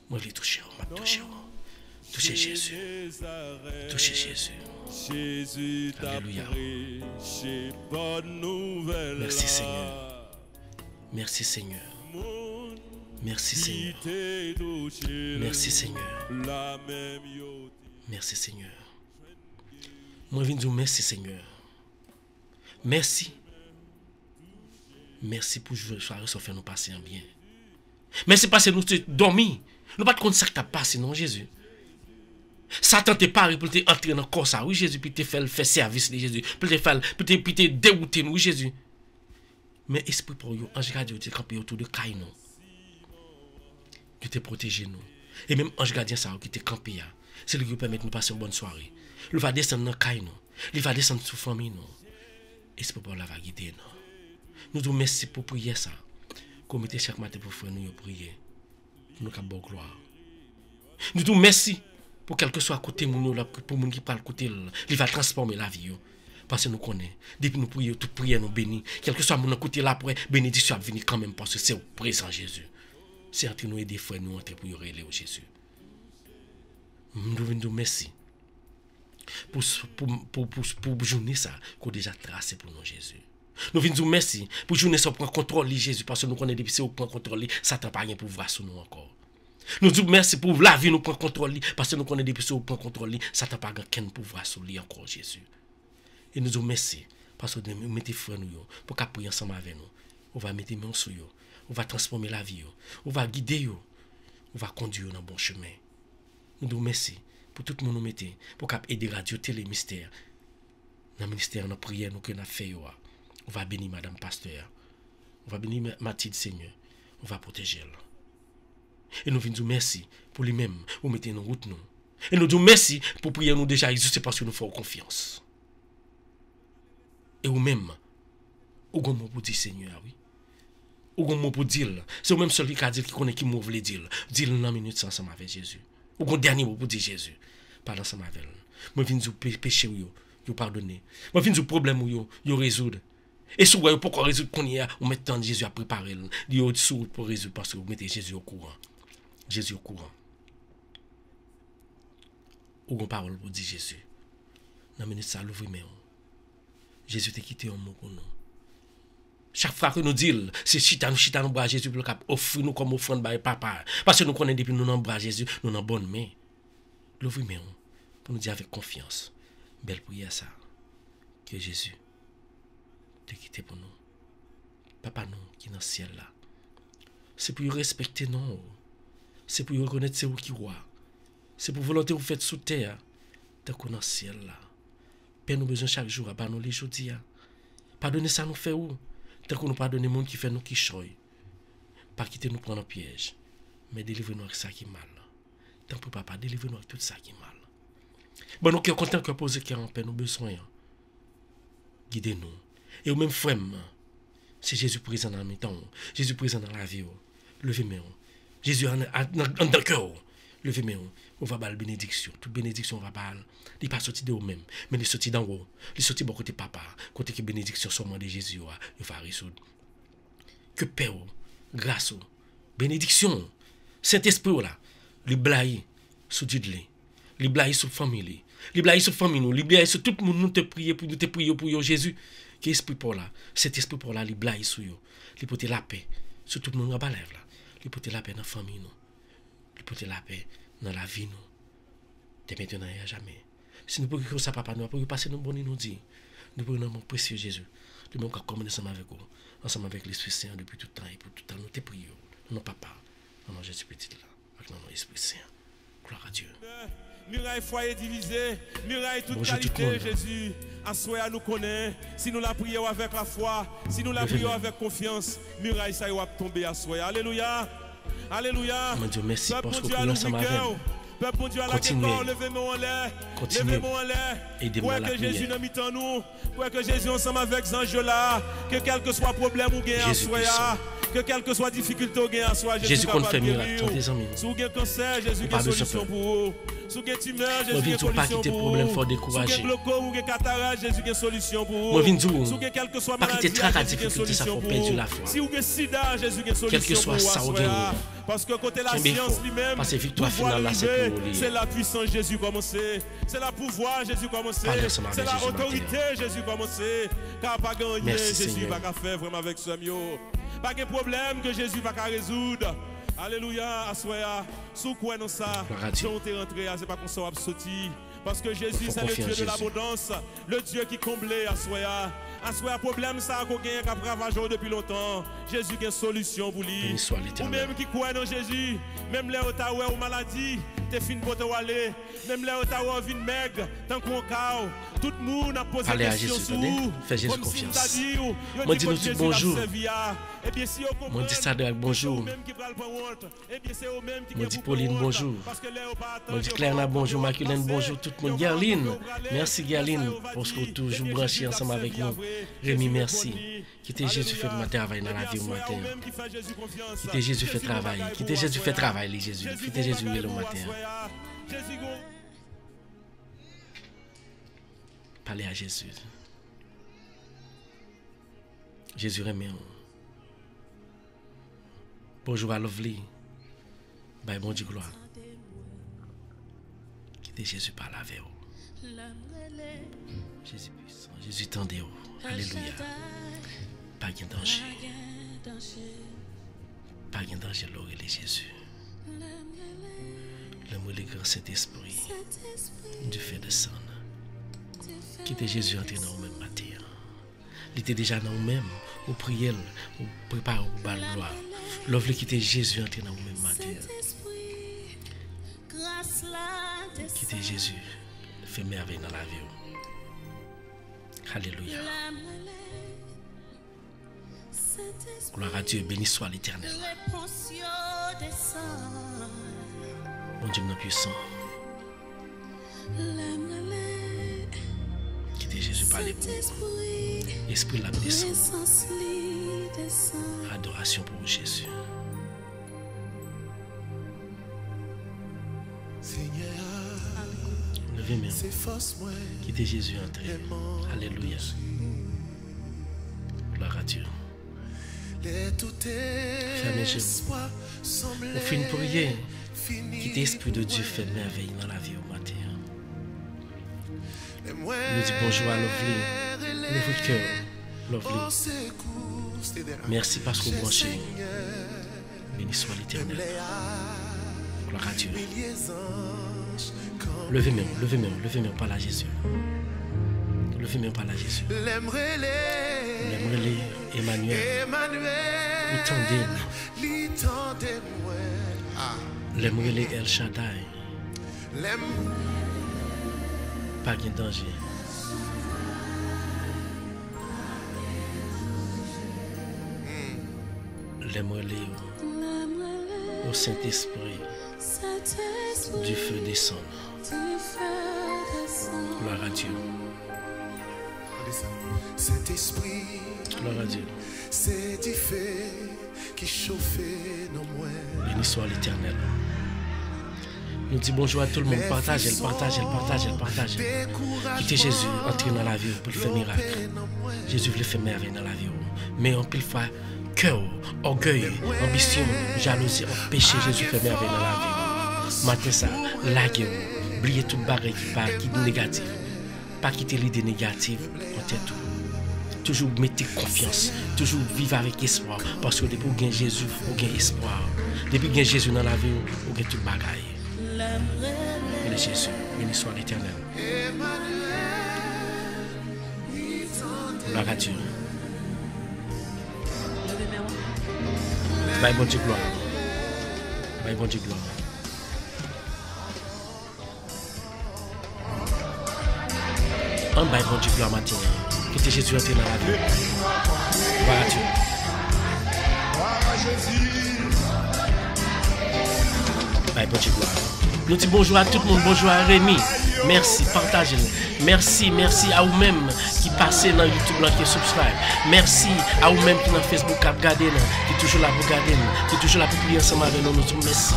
Moi je vais toucher. Touchez Jésus. Touchez Jésus. Alléluia. Merci Seigneur. Merci Seigneur. Merci Seigneur. Merci Seigneur. Merci Seigneur. Moi je viens dire merci Seigneur. Merci. Merci pour jouer soirée ça fait nous passer en bien. Merci parce que nous dormi. Nous pas compte ça qui t'a passé non Jésus. Satan te parle pour te entrer dans le corps ça. Oui Jésus puis te faire service de Jésus. Pour te dérouter nous Jésus. Mais esprit pour vous ange gardien te camper autour de caille nous. Qui te protéger nous. Et même ange gardien ça qui te camper là. C'est lui qui permet nous passer une bonne soirée. Il va descendre dans caille nous. Il va descendre sur famille nous. Esprit pour la va guider nous. Nous vous merci pour prier ça. Comme mettez chaque matin pour faire nous prier. Nous avons bonne gloire. Nous vous merci pour quel que soit à côté nous pour nous qui parle côté il va transformer la vie. Parce que nous connaissons. Depuis nous prions, toute prière nous bénit. Quel que soit mon côté là après, bénédiction va venir quand même parce que c'est au présent Jésus. C'est entre nous aider frères nous entrer pour y relayer au Jésus. Nous vous merci pour journée ça qu'on déjà tracé pour nous Jésus. Nous venons nous merci pour journée ça prendre contrôle Jésus parce que nous connaissons depuis c'est au prendre contrôle Satan pas rien pour voir sur nous encore. Nous disons merci pour la vie nous prendre contrôle parce que nous connaissons depuis c'est au prendre contrôle Satan pas rien pour voir sur lui encore Jésus. Et nous disons merci parce que nous mettez frères nous pour qu'à prier ensemble avec nous. On va mettre main sur eux. On va transformer la vie. On va guider eux. On va conduire dans le bon chemin. Nous disons merci pour tout le monde nous mettez pour qu'à aider radio télé mystère. Dans le ministère dans prière nous que nous fait on va bénir madame pasteur. On va bénir Mathilde Seigneur. On va protéger elle. Et nous venons dire merci pour lui-même pour mettre nos routes nous. Et nous disons merci pour prier nous déjà juste parce que nous faisons confiance. Et vous-même, vous avez un mot pour dire Seigneur, oui. Vous avez un mot pour dire. C'est vous-même celui qui a dit qui connaît qui vous voulez dire. Dire dans une minute ensemble avec Jésus. Vous avez un dernier mot pour dire Jésus. Parle ensemble avec lui. Moi, je viens de péché, vous pardonner. Moi, je viens de problème, vous résoudre. Et si vous voyez pourquoi résoudre qu'on y a, vous mettez temps Jésus à préparer. Vous êtes sur pour résoudre parce que vous mettez Jésus au courant. Jésus au courant. Vous avez une parole pour dire Jésus. Dans une minute, ça l'ouvre, mais Jésus t'a quitté un mot pour nous. Chaque fois que nous disons, c'est chita nous bras Jésus pour offrir nous comme offrande par papa. Parce que nous connaissons depuis nous dans bras Jésus, nous dans bonne main. L'ouvrir mais pour nous dire avec confiance. Belle prière ça. Que Jésus t'a quitté pour nous. Papa nous qui est dans le ciel là. C'est pour respecter nous. C'est pour reconnaître c'est vous qui roi. C'est pour volonté vous faites sous terre. Tant qu'on est dans le ciel là. Père nous besoin chaque jour, à nous les jours. Pardonnez ça nous fait où? Tant qu'on nous pardonne le monde qui fait nous qui choye. Pas quitter nous prendre un piège. Mais délivrez-nous avec ça qui est mal. Tant pour papa, délivrez-nous avec tout ça qui est mal. Bon, nous qui sommes contents que poser qui en paix, nous besoin. Guidez-nous. Et au même frère, c'est Jésus présent dans le temps. Jésus présent dans la vie. Levez-moi. Jésus en dans le cœur. Levez-moi. On va parler bénédiction. Toute bénédiction, on va parler. Il n'est pas sorti de vous-même, mais il est sorti d'en haut. Il est sorti de côté papa. Côté que bénédiction seulement de Jésus, il va résoudre. Que paix, grâce, bénédiction, Saint-Esprit, là, les blagues sur Dieu, les blagues sur famille, les blagues sur famille, les blagues sur tout le monde, nous te prions pour Jésus. Qui esprit pour là, cet esprit pour là, les blagues sur eux, les porter la paix, sur tout le monde à lèvres là, les porter la paix dans la famille, nous, les porter la paix dans la vie, nous, de maintenant et à jamais. Si nous pouvons ça, papa, nous pouvons passer nos bonnes nous dire, nous pouvons notre précieux Jésus, nous pouvons communier ensemble avec vous, ensemble avec l'Esprit Saint depuis tout le temps et pour tout le temps, nous te prions. Non, papa. Non, Jésus petit là. Avec non, Esprit Saint. Gloire à Dieu. Muraille foyer divisé, muraille toute Bonjour qualité, tout le monde. Jésus. Assoya nous connaît. Si nous la prions avec la foi, si nous la prions avec confiance, muraille ça va tomber à Assoya. Alléluia. Alléluia. Mon Dieu, merci Peuple parce que Dieu vous à ensemble avec l'ouvrier. nous. Peuple Dieu à la Continuez. guerre, levez-moi en l'air. Continuez. Levez-moi en l'air. Aidez-moi à Pour la que Jésus prière. n'a mis en nous. Pour que Jésus ensemble avec Zange là. Que quel que soit problème ou gain à Jésus Assoya. puissant. Que quelle que soit difficulté ou gain à soi, Jésus qu'on capable fait de miracle, guérir. tant des amis. Si vous avez cancer, Jésus a Pas une de solution peur. pour vous. Si vous avez tumeur, Jésus a Moi, une viens pas solution quitter pour problème, vous. faut Si décourager. vous avez glaucome ou cataracte, Jésus a une solution pour vous. Moi, viens dire, Si vous avez quelle que soit pas quitter maladie, trac à Jésus a une difficulté, ça solution faut pour perdre vous. la foi. Si vous avez sida, Jésus a une solution Quel que soit pour vous. ça, vous Assoya. gagnez. Parce que côté la Mais il science faut. lui-même, Parce que victoire pouvoir finale, là, c'est arriver, pour lui. c'est la puissance Jésus commencé. C'est la pouvoir Jésus commencé. Parlez ensemble C'est avec la Jésus autorité Jésus commencé. Car pas gagner, Merci, Jésus Seigneur. va faire vraiment avec ce mieux. Pas de problème que Jésus va résoudre. Alléluia, Assoya. Sous quoi non ça? Gloire à Si Dieu. on t'est rentré, c'est pas qu'on soit sorti. Parce que Jésus, Faut c'est le confier en Dieu de Jésus. l'abondance, le Dieu qui comblait Assoya. Assoya, problème ça qu'on gagne, qui a ravagé depuis longtemps. Jésus a une solution pour lui. Béni soit Ou l'Éternel. même qui croit dans Jésus, même les Ottawa ou maladie, t'es fin pour te aller. Même les Ottawa vin maigre, tant qu'on cao. Tout le monde a posé Parlez à question Jésus, sur attendez. vous. Fais Jésus Comme si confiance. t'as dit, yo Moi, dit dis-nous que tout Jésus bonjour. l'a servi à. Eh bien, si on comprend, Moi, dis ça de bonjour. c'est eux-mêmes qui prennent pour honte. Eh bien, c'est eux-mêmes qui Moi, prennent dis pour Pauline, honte. bonjour. Parce que les ont pas Moi, dis attendu, Claire, ils ont bonjour. pas Maculène, passé. bonjour. Tout le monde. Ils ont pas Gerline. passé. Merci, Gerline, parce que toujours branché ensemble avec nous. Rémi, merci. Quittez Jésus fait de travail dans la vie au matin. Quittez Jésus fait travail. Quittez Jésus fait travail, les Jésus. Quittez Jésus le matin. Parlez à Jésus. Jésus remet. Bonjour à Lovely. Bye, bon Dieu, gloire. Quittez Jésus par la veille. Jésus puissant. Jésus tendez. Alléluia. Pas de danger. Pas de danger, l'aurait les Jésus. L'amour le grand Saint-Esprit. Du fait de sang. Quittez Jésus entrer dans nous-mêmes matin. Il était déjà dans nous-mêmes. Au prier, au préparer pour bal gloire. L'offre quitter Jésus entrer dans nous-mêmes matin. Quittez Jésus. Fait merveille dans la vie. Alléluia. Gloire à Dieu, béni soit l'Éternel. Mon Dieu, mon puissant. Quittez Jésus par les mots. Esprit la descend. Adoration pour Jésus. Levez mes mains. Quittez Jésus entrer. Alléluia. Gloire à Dieu. Fermez les yeux. On fait une prière. Quittez l'Esprit de Dieu fait merveille dans la vie au matin. Nous disons bonjour à Lovely. Lève votre cœur. Lovely. Merci parce que vous branchez. Béni soit l'Éternel. Gloire à Dieu. Levez-moi, par la Jésus. Levez-moi par la Jésus. L'aimerait Emmanuel. L'aimerait El Shaddai. Pas de danger. L'aimerait au Saint-Esprit. Du feu descendre. Gloire à Dieu. Cet esprit, Gloire à Dieu. c'est du feu qui chauffait nos moelles. Béni soit l'Éternel. Nous disons bonjour à tout le monde. Partagez. Quittez Jésus, entrez dans la vie pour le faire miracle. Jésus veut faire merveille dans la vie. Mais on peut le faire cœur, orgueil, ambition, jalousie, péché. Jésus fait merveille dans la vie. Matin ça, laguez, oubliez toute barrière qui est négative. Pas quitter l'idée négative, on tout. Toujours mettez confiance, toujours vivre avec espoir. Parce que depuis que vous avez Jésus, vous avez espoir. Depuis que vous avez Jésus dans la vie, vous avez tout bagaille. Il est Jésus, béni soit l'Éternel. Gloire à Dieu. Bye, bon Dieu, gloire. Bye, bon Dieu, gloire. En bye, bon Dieu, gloire matin. Quittez Jésus entrer dans la vie. Voilà Dieu. Bye, bon Dieu, gloire. Nous disons bonjour à tout le monde, bonjour à Rémi. Merci, partagez-le. Merci à vous-même qui passez dans YouTube, qui subscribe. Merci à vous-même qui dans Facebook, qui regardez, qui est toujours là pour regarder, qui est toujours là pour prier ensemble avec nous. Nous disons merci.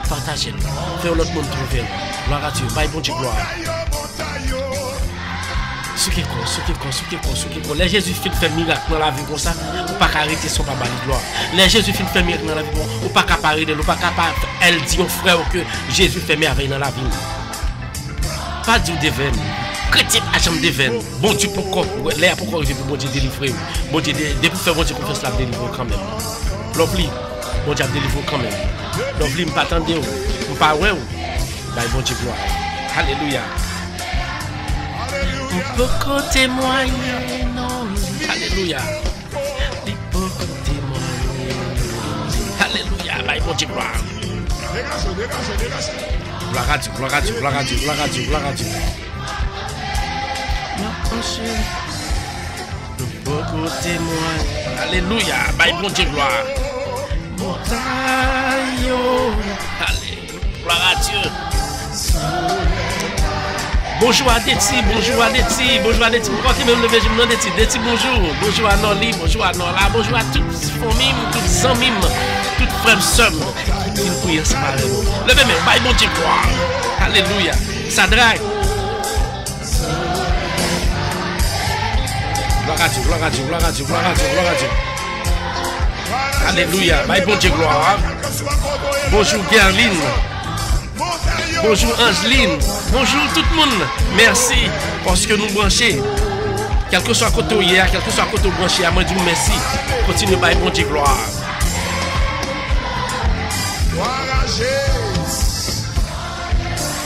Partagez-le. Faites l'autre monde trouver. Gloire à Dieu. Bye, bon Dieu, gloire. Ce qui est con. Les Jésus fait miracle dans la vie comme ça, ou pas arrêter son papa de gloire. Les Jésus fait miracle dans la vie, ou pas parler de, ou pas capable. Elle dit au frère que Jésus fait merveille dans la vie. Pas dire des veines. Critique à chambre des veines. Bon Dieu pourquoi il veut bon Dieu délivrer. Bon Dieu depuis faire bon Dieu confiance la délivrer quand même. L'oubli. Bon Dieu délivrer quand même. L'oubli me pas attendre ou pas ouais ou. Bah bon Dieu gloire. Alléluia. On peut témoigner, non. Alléluia. Il peut témoigner. Alléluia. Bye, bon Dieu, gloire. Gloire à Dieu, gloire à Dieu, gloire à Dieu, gloire à Dieu, gloire à Dieu. On peut témoigner. Alléluia. Bye, bon Dieu, gloire. Montagne. Alléluia. Gloire à Dieu. Bonjour à Deti, bonjour à Deti. Pourquoi qui me lever, je me demande Deti, bonjour. Bonjour à Noli, bonjour à Nola, bonjour à toutes les familles, toutes les amis, toutes les frères et sœurs qui nous prient ensemble avec nous. Levez-moi, bye bon Dieu, gloire. Alléluia. Ça drague. Gloire à Dieu, gloire à Dieu, gloire à Dieu, gloire à Dieu, gloire à Dieu. Alléluia. Bye bon Dieu, gloire. Bonjour Gerline. Bonjour Angeline, bonjour tout le monde. Merci parce que nous branchons. Quel que soit côté hier, quel que soit côté branché, à moi dire merci. Continuez par bon Dieu gloire.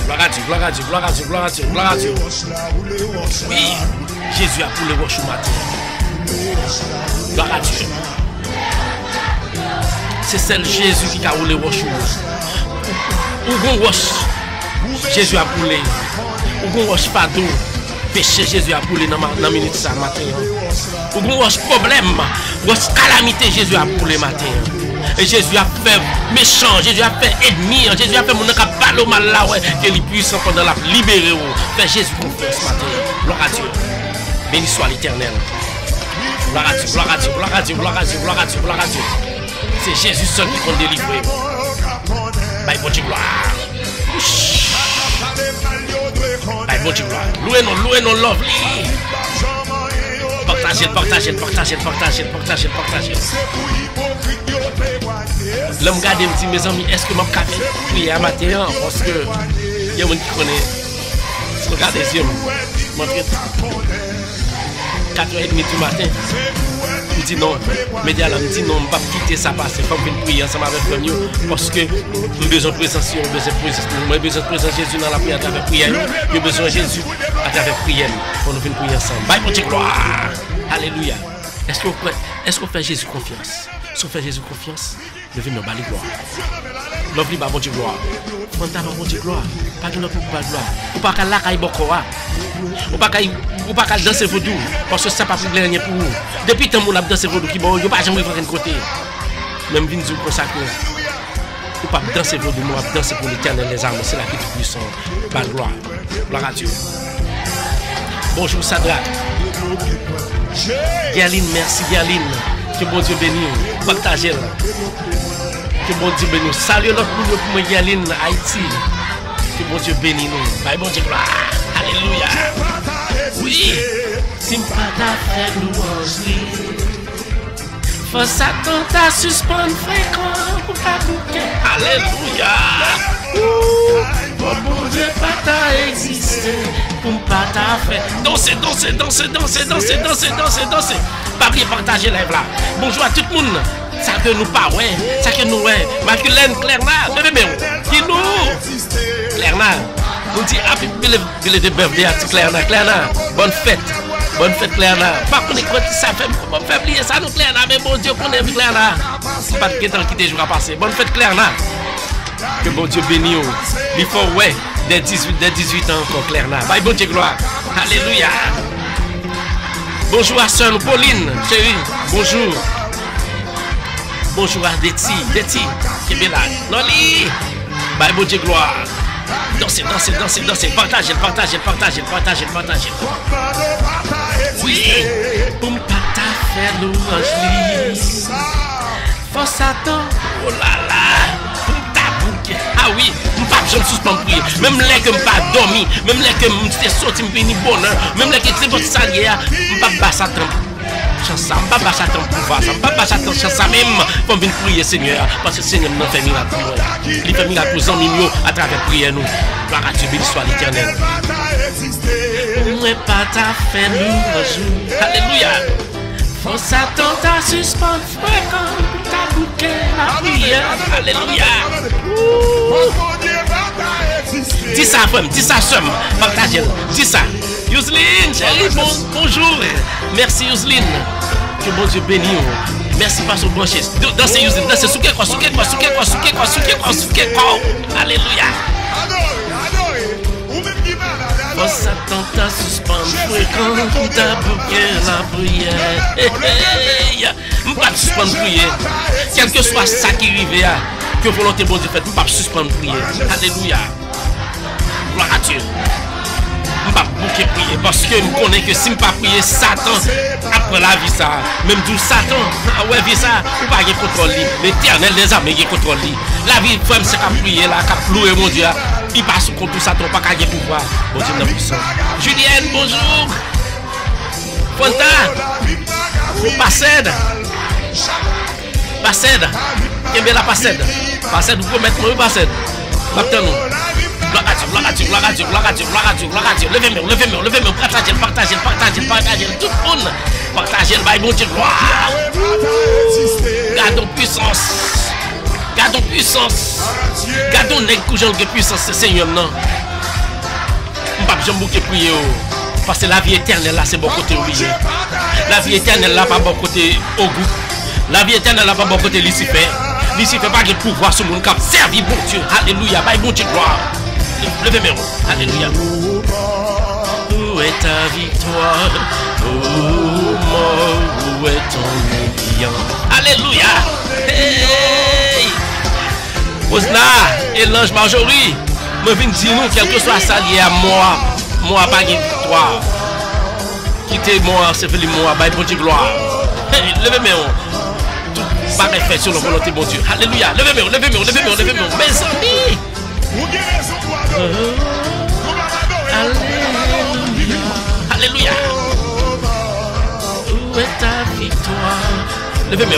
Gloire à Dieu, gloire à Dieu, gloire à Dieu, gloire à Dieu, gloire à Dieu. Oui, Jésus a pour le roche au matin. Gloire à Dieu. C'est celle Jésus qui a roulé roche. Ou gon roche. Jésus a brûlé. Ou gon roche fardeau. Péché Jésus a brûlé dans la minute ça matin. Ou gon roche problème. Roche calamité Jésus a brûlé matin. Et Jésus a fait méchant, Jésus a fait ennemi, Jésus a fait mon cap balo mal là ouais, que les puissants pendant la libérer. Fait Jésus confiance ce matin. Gloire à Dieu. Béni soit l'Éternel. Gloire à Dieu, gloire à Dieu, gloire à Dieu, gloire à Dieu, gloire à Dieu, gloire à Dieu. C'est Jésus seul qui peut délivrer. Bye bon Dieu gloire. Bye bon Dieu gloire. Louez non lovely. Partagez. L'homme garde me dit mes amis, est-ce que m'a café prier à matin parce que il y a des gens qui connaissent. Regardez les yeux. Montrez 4h30 du matin. Il dit non, média là me dit non, je ne vais pas quitter ça parce que faut venir prier ensemble avec nous parce que nous avons besoin de présence, nous avons besoin de présence Jésus dans la prière à travers prière, nous avons besoin de Jésus à travers prière pour nous venir prier ensemble. Bye mon Dieu gloire. Alléluia. Est-ce qu'on fait Jésus confiance? Si on fait Jésus confiance, levez nos balles gloire. L'offre ba bon Dieu gloire. Fanta ba bon Dieu gloire. Pas de notre pas gloire. Ou pas qu'à la caille bokoa. Ou pas qu'à danser vaudou parce que ça pas plus rien pour vous. Depuis tant mon a danser vaudou qui bon, yo pas jamais faire un côté. Même vinn nous consacrer. Ou pas danser vaudou, moi danser pour l'Éternel les armes, c'est la qui est puissant. Ba gloire. Gloire à Dieu. Bonjour Sadra. Gerline, merci Gerline. Que bon Dieu bénisse. Partagez-le. Que bon Dieu bénisse. Salut notre monde pour moi Gerline Haïti. Que bon Dieu bénisse nous. Bye bon Dieu gloire. Alléluia. Oui. Simpata fait louange. Faut Satan t'a suspendre fréquent pour ta bouquet. Alléluia. Bon Dieu pas t'a existé. Pour pas t'a fait. Danser. Pas oublier partager live là. Bonjour à tout le monde. Ça que nous pas ouais. Ça que nous ouais. Maculène Clairna. Bébé qui nous. Clairna. On dit happy birthday à Clairna. Bonne fête Clairna. Par contre quand ça fait oublier ça nous Clairna mais bon Dieu qu'on aime Clairna. Pas de temps qui te jour à passer. Bonne fête Clairna. Que bon Dieu bénisse. Il faut, ouais, dès 18 ans encore, clair là. Bye, bon Dieu, gloire. Alléluia. Bonjour à Sœur Pauline, chérie. Bonjour. Bonjour à Deti, qui est bien là. Noli. Bye, bon Dieu, gloire. Dansez. Partagez. Oui. Poum pata fait louange. Force attend. Oh là là. Poum ta bouquet. Ah oui. M'pas je me suspends prier. Même les que m'pas dormi. Même les que m'étais sorti m'vini bonheur. Même les que c'est votre salière. M'pas pas Satan. Chansa, m'pas pas Satan pouvoir. M'pas pas Satan chansa même. Pour venir prier Seigneur. Parce que Seigneur nous fait miracle. Il fait miracle aux hommes à travers prière nous. Gloire à Dieu, béni soit l'Éternel. Moi pas ta fait louange. Alléluia. Faut Satan ta suspendre fréquent ta bouquet la prière. Alléluia. Dis ça frère, dis ça somme. Partagez-le. Dis ça. Yousline, chérie, bonjour. Merci Yousline. Que bon Dieu bénisse. Merci par son branché. Dansez Yousline, dansez souké quoi. Alléluia. Faut Satan ta suspendre fréquent ta bouquet la prière. M'pas suspendre prière. Quel que soit ça qui arrive, que volonté bon Dieu fait, m'pas suspendre prière. Alléluia. Gloire à Dieu. M'pas bouquet prier parce que je connais que si m'pas prier Satan après la vie ça, même tout Satan, ah ouais vie ça, ou pas de contrôle. L'Éternel des armées qui contrôle. La vie femme c'est qu'à prier là, qu'à louer mon Dieu. Il passe contre tout Satan, pas qu'à pouvoir. Bon Dieu n'a puissant. Julienne, bonjour. Fanta, Passed. Qu'est-ce que la Passed? Passed, vous pouvez mettre moi, Passed. Maintenant, nous. Gloire à Dieu. Levez-moi. Partagez. Tout le monde. Partagez le bail, bon Dieu, gloire. Gardons puissance. Gardons les coups de puissance, Seigneur, non. Pas besoin de prier. Parce que la vie éternelle là, c'est bon côté oublié. La vie éternelle là, pas bon côté au goût. La vie éternelle là, pas bon côté Lucifer. Lucifer pas de pouvoir sur mon cap. Servi bon Dieu. Alléluia. Bye, bon Dieu, gloire. Levez-moi. Alléluia. Où est ta victoire? Oh, mort, où est ton aiguillon? Alléluia. Hey. Osna et l'ange Marjorie, me viennent dire nous, quel que soit ça lié à moi pas de victoire. Quittez-moi, c'est fait moi, bye bon Dieu gloire. Hey, levez-moi. Tout pas fait sur la volonté bon Dieu. Alléluia. Levez-moi. Mes amis. Alléluia. Où est ta victoire? Levez-moi.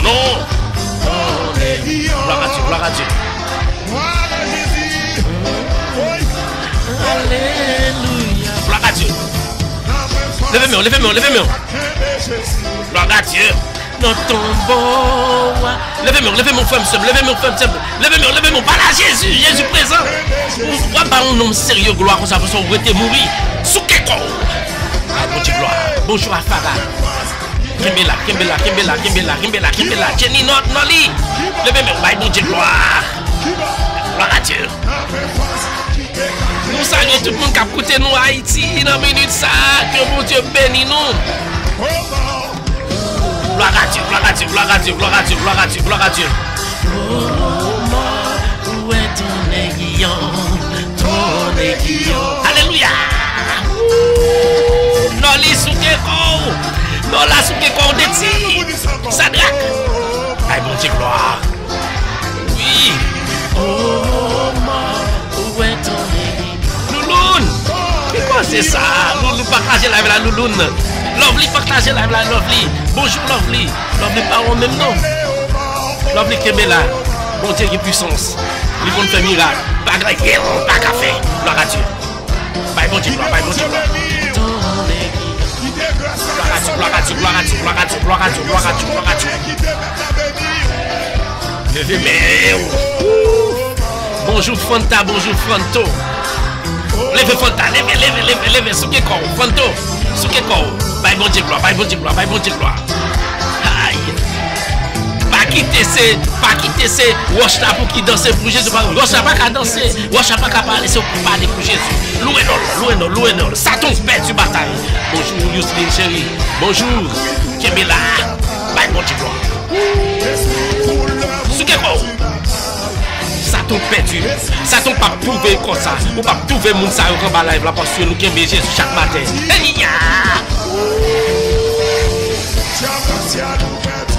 Non. Gloire à Dieu. Alléluia. Gloire à Dieu. Levez-moi. Gloire à Dieu. Dans ton beau. Levez-moi, femme seule. Levez-moi. Pas là, Jésus présent. Pourquoi pas un homme sérieux, gloire, comme ça, parce qu'on aurait mourir. Sous quel corps? Gloire. Bonjour à Farah. Kimbela. Jenny Noli. Levez-moi, bon Dieu, gloire. Gloire à Dieu. Nous saluons tout le monde qui a écouté nous à Haïti dans une minute ça. Que mon Dieu bénisse nous. Gloire à Dieu. Où est ton aiguillon? Alléluia. Noli soukeko. Nola soukeko deti. Sadrak. Aïe bon Dieu gloire. Oui. Où est ton aiguillon? Louloune. Qu'est-ce que c'est ça? Loulou partagez la avec la Louloune. Lovely partagez la avec la Lovely. Bonjour Lovely. Lovely pas au même nom. Lovely Kembela. Bon Dieu qui puissance. Ils vont faire miracle. Pas grave, pas café. Gloire à Dieu. Bye bon Dieu gloire. Gloire à Dieu. Levez-moi. Bonjour Fanta, bonjour Franto. Levez Fanta, levez. Soukeko, Franto. Soukeko. Bye bon Dieu gloire. Aïe. Pas quitter ces roches là pour qui danser pour Jésus. Roche là pas qu'à danser, roche là pas qu'à parler, c'est pour parler pour Jésus. Louez-nous. Satan perd du bataille. Bonjour Yusline chérie. Bonjour. Kemela. Bye mon petit gloire. Soukeko. Satan perdu. Satan pas trouver comme ça. Ou pas trouver moun sa yo quand live là parce que nous kembe Jésus chaque matin.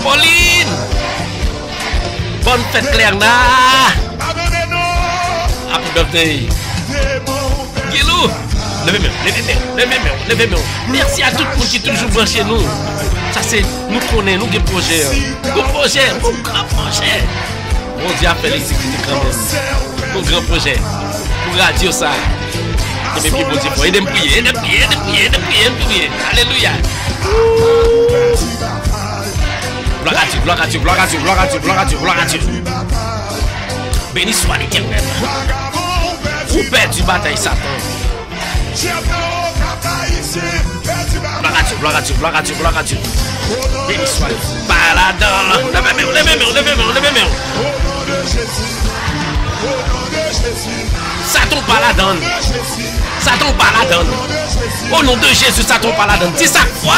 Pauline. Bonne fête Claire là. Happy birthday. Guilou. Levez-moi. Merci à tout le monde qui est toujours branché nous. Ça c'est, nous connaissons, nous des projets. Nos projets, nos grands projets. Bon Dieu a fait l'exécuter quand même. Nos grands projets. Pour radio ça. Et puis bon Dieu, il aime prier. Alléluia. Gloire à Dieu. Béni soit l'Éternel. Vous perdez du bataille Satan. Gloire à Dieu. Béni soit. Paladin. Levez-moi. Satan paladin. Au nom de Jésus, Satan paladin. Dis ça fois.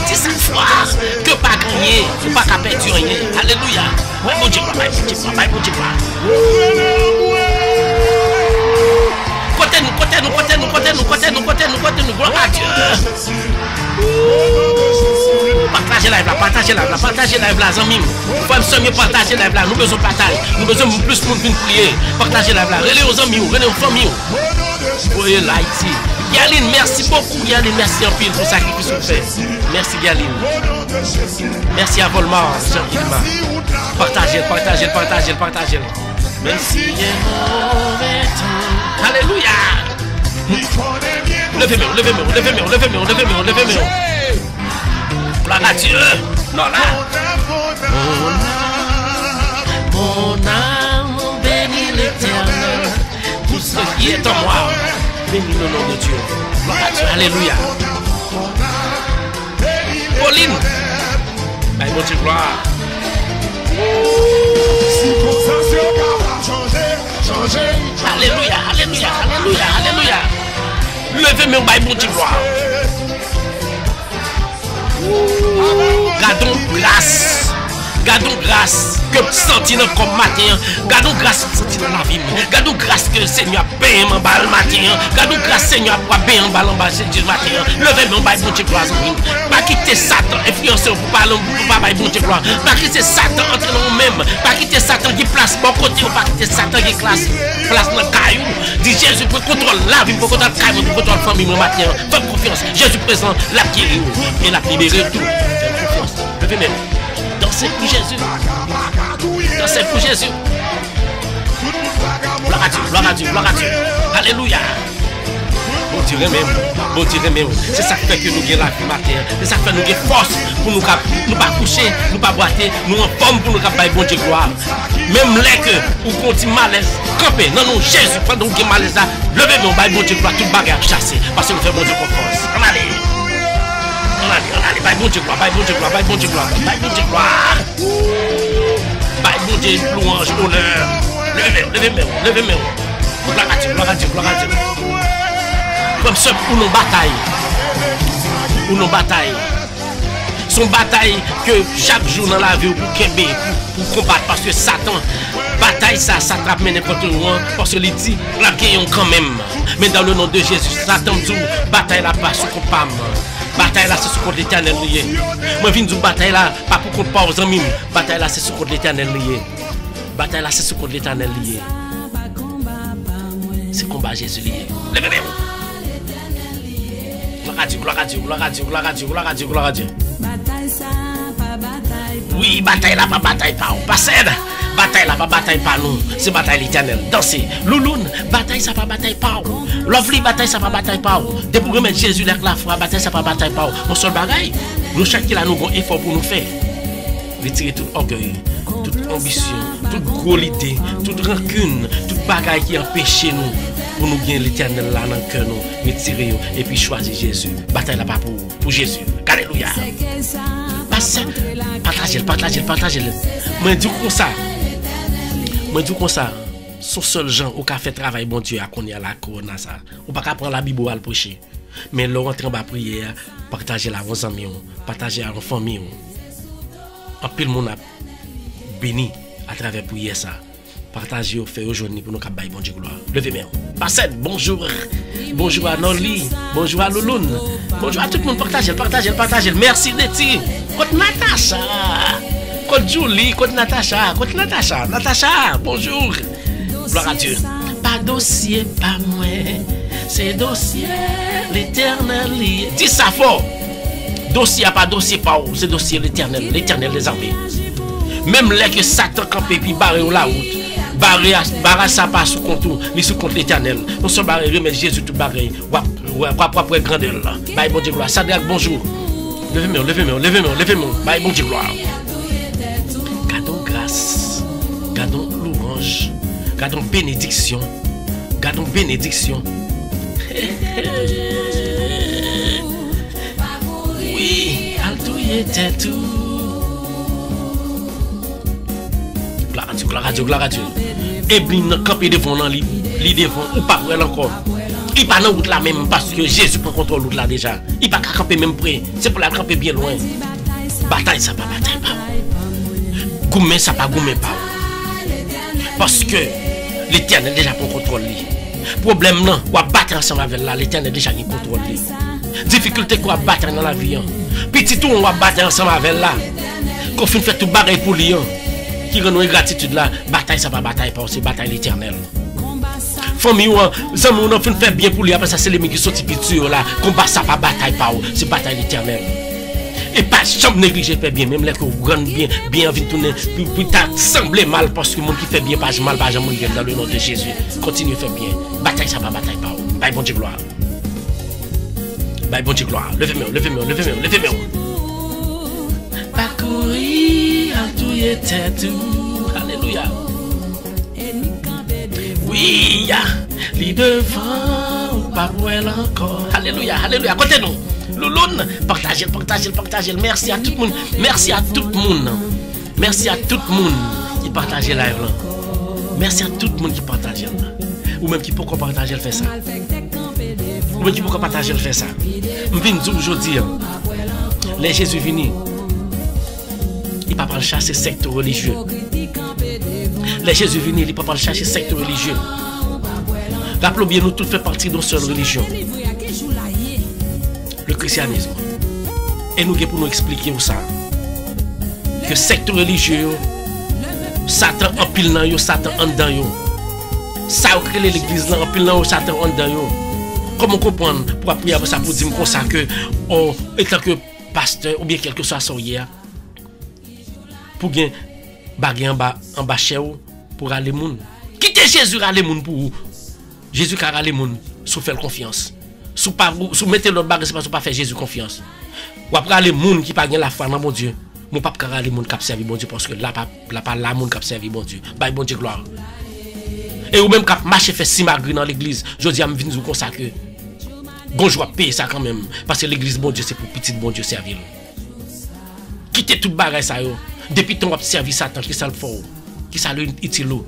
Dis ça fois. Que pas gagner. Que pas qu'à perdre rien. Alléluia. Bon Dieu. Côté nous, gloire à Dieu. Partagez live là, amis. Faut me partager live là, nous besoin partager. Nous besoin plus de monde pour prier. Partagez live là, relais aux amis, relais aux familles. Voyez l'Haïti. Galine, merci beaucoup Galine, merci en pile pour le sacrifice que vous faites. Merci Galine. Merci à Volmar, Jean-Guilma. Partagez. Même si il est mauvais temps. Alléluia. Levez-moi. Gloire à Dieu. Non là. Mon âme bénit l'Éternel. Tout ce qui est en moi. Bénis le nom de Dieu. Gloire à Dieu. Alléluia. Pauline. Aïe, mon Dieu, gloire. Alléluia. Levez-moi, mon Dieu, gloire. Gardons grâce que sentir comme matin. Gardons grâce que sentir dans la vie. Gardons grâce que le Seigneur a bien en bas le matin. Gardons grâce Seigneur a bien en bas le matin. Levez-moi, bon Dieu, gloire. Pas quitter Satan, influenceur pour parler, pour pas bon Dieu, gloire. Pas quitter Satan entre nous-mêmes. Pas quitter Satan qui place bon côté ou pas quitter Satan qui place dans le caillou. Dis Jésus pour contrôler la vie, pour contrôler le caillou, pour contrôler la famille le matin. Faites confiance. Jésus présent, l'a guéri et l'a libéré tout. Faites confiance. Levez-moi. Dansez pour Jésus. Gloire à Dieu. Alléluia. Bon Dieu même. C'est ça qui fait que nous avons la vie matin. C'est ça qui fait que nous avons force pour nous pas coucher, nous pas boiter, nous en forme pour nous faire bon Dieu gloire. Même les que nous continuons malaise, camper. Non, Jésus, pendant que nous avons malaise là, levez-nous, bon Dieu gloire, tout bagarre chassé. Parce que nous faisons bon Dieu confiance. On allez, bon Dieu gloire. Bon Dieu, louange, honneur. Levez-moi. Gloire à Dieu. Comme ça, pour nos batailles. Son bataille que chaque jour dans la vie pour combattre. Parce que Satan, bataille ça trappe n'importe où. Parce que il dit, la gagnons quand même. Mais dans le nom de Jésus, Satan dit, bataille là pas sur contre pas. Bataille là c'est sur contre l'Éternel lié. Moi je viens de bataille là pas pour contre pas aux amis. Bataille là c'est sur contre l'Éternel lié. C'est combat Jésus lié. Levez-vous. Gloire à Dieu. Oui, bataille là pas bataille pas. Pas cède. Bataille là pas bataille pas nous. C'est bataille l'Éternel. Dansez. Louloune, bataille ça pas bataille pas. Lovely, bataille ça pas bataille pas. Dès pour remettre Jésus là la foi, bataille ça pas bataille pas. On seul bagaille. Nous chaque qui là nous avons effort pour nous faire. Retirer tout orgueil, toute ambition, toute gros idée, toute rancune, toute bagaille qui empêche nous pour nous gagner l'Éternel là dans le cœur nous, retirer et puis choisir Jésus. Bataille là pas pour Jésus. Alléluia. Partagez-le. Moi, dis comme ça. Son seul gens au café travail, bon Dieu, à qu'on y a la corona, ça. On pas qu'à prendre la Bible à le prêcher. Mais là, rentrer en bas prière, partager la vos amis, partager à la famille. En pile, mon a béni à travers prière, ça. Partagez au fait aujourd'hui pour nous cabaye, bon Dieu, gloire. Levez-moi. Passette, bonjour. Bonjour à Noli. Bonjour à Louloun. Bonjour à tout le monde. Partagez. Merci Neti. Côte Natacha. Côte Julie. Côte Natacha. Natacha, bonjour. Gloire à Dieu. Pas dossier, pas moi. C'est dossier, l'éternel. Dis ça fort. Dossier, pas dossier, pas où. C'est dossier, l'éternel des armées. Même là que Satan campé puis barré ou la route. Barré ça pas sous compte, ni sous compte l'éternel. Nous sommes barrés, remettre Jésus tout barré. Après grandeur là. Bye, bon Dieu, gloire. Sadrach, bonjour. Levez-moi. Bye, bon Dieu, gloire. Gardons grâce. Gardons louange. Gardons bénédiction. Oui, altouille était tout. Gloire à Dieu. Et bien, quand il devant l'idée devant ou pas encore. Il pas dans route là même parce que Jésus prend contrôle route là déjà. Il pas camper même près. C'est pour la camper bien loin. Bataille ça pas. Goumé ça pas goumé pas. Parce que l'Éternel déjà prend contrôle lui. Problème non, ou battre ensemble avec là, l'Éternel déjà prend contrôle lui. Difficulté quoi battre dans la vie. Petit tout on va battre ensemble avec là. Qu'on fait tout bagarre pour lui. Qui rend nous gratitude là, bataille ça pas bataille pas, c'est bataille l'éternel. Famille ou amis on fait faire bien pour lui, après ça c'est les mecs qui sont pitié là, combat ça pas bataille pas, c'est bataille l'éternel. Et pas jamais négliger faire bien, même là que vous rendez bien envie de tourner, puis t'as semblé mal parce que le monde qui fait bien pas mal, pas jamais dans le nom de Jésus. Continue faire bien. Bataille ça pas bataille pas. Bye bon Dieu gloire. Levez-moi. Parcourir à tout était tout. Alléluia. Oui, les devant, pas pour elle encore. Alléluia. Côté nous. Louloun, partagez. Merci à tout le monde. Merci à tout le monde qui partage live là. Merci à tout le monde qui partage là. Ou même qui peut partager le fait ça. Je viens aujourd'hui. Les Jésus venu. Il ne peut pas chasser secte religieux. Les Jésus venu, il ne peut pas chasser secte religieux. Rappelons bien, nous tous faisons partie d'une seule religion. Le christianisme. Et nous pour nous expliquer ça. Que secte religieux, Satan en pile dans yo, Satan en dedans yo. Ça crée l'église là en pile dans yo, Satan en dedans yo. Comment comprendre pour prier avec ça pour dire comme ça que étant que pasteur ou bien quelque chose à hier pour gagner baguer en bas chez vous pour aller moun. Quittez Jésus aller moun pour vous. Jésus car aller moun sous faire confiance. Sous mettre l'autre bague c'est pas sous pas faire Jésus confiance. Ou après aller moun qui pas gagner la foi dans mon Dieu. Mon pas car aller moun qui servir bon Dieu parce que là pas la moun qui servir bon Dieu. Bye bon Dieu gloire. Et ou même cap marcher fait si magri dans l'église, je dis à me venir comme ça que bonjour à payer ça quand même parce que l'église bon Dieu c'est pour petit bon Dieu servir. Quittez tout bagage ça yo. Depuis ton servir Satan qui ça le fort, qui ça le utile. Ou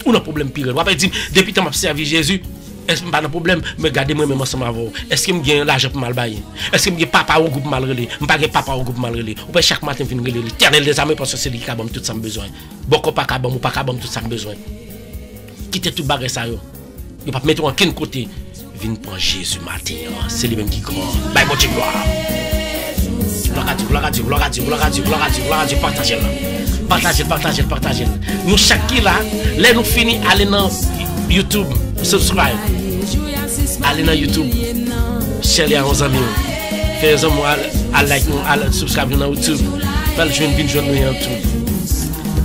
un problème pire. On va dire depuis ton servir Jésus, est-ce pas un problème mais regardez moi même ensemble avant. Est-ce que me gagne l'argent pour mal bailler? Est-ce que me gagne papa au groupe mal relé? Me pas gagne papa au groupe mal relé. Ou pas chaque matin venir relé l'Éternel des armées parce que c'est lui qui a tout ça besoin. Beaucoup pas capable ou pas capable tout ça besoin. Quittez tout bagage ça yo. Yo pas mettre en quel côté vinn prendre Jésus matin. C'est lui même qui croit. Bye bon Dieu gloire. Gloire à Dieu, partagez. Nous chaque là, là nous finit aller dans YouTube, subscribe. Allez dans YouTube. Share à vos amis. Faites-moi à like nous, à subscribe dans YouTube. Faites une vidéo dans YouTube.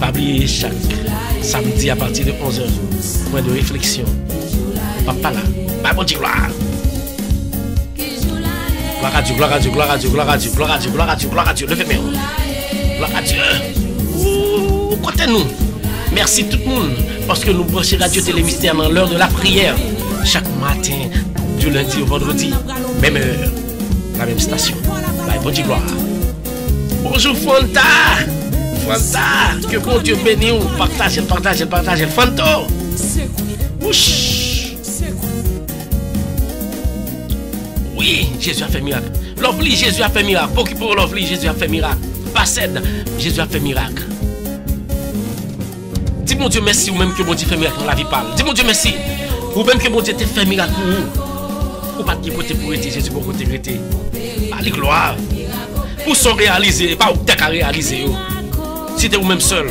Pas oublier chaque samedi à partir de 11h. Point de réflexion. Papa là. Bye bon Dieu gloire. Gloire à Dieu. Levez-moi. Gloire à Dieu. Côté nous. Merci tout le monde. Parce que nous branchez Radio Télé Mystère dans l'heure de la prière. Chaque matin, du lundi au vendredi. Même heure. La même station. Bye, bon Dieu gloire. Bonjour Fanta. Fanta. Que bon Dieu bénisse. Partagez, partagez, partagez. Fanto. Ouch. Oui, Jésus a fait miracle. Lovely, Jésus a fait miracle. Pokipo Lovely, Jésus a fait miracle. Passed, Jésus a fait miracle. Dis mon Dieu merci ou même que mon Dieu fait miracle dans la vie parle. Dis mon Dieu merci. Ou même que mon Dieu te fait miracle pour vous. Ou pas de côté pour être Jésus pour côté arrêter. Allez gloire. Pour son réaliser, pas ou t'es qu'à réaliser. Si t'es ou même seul,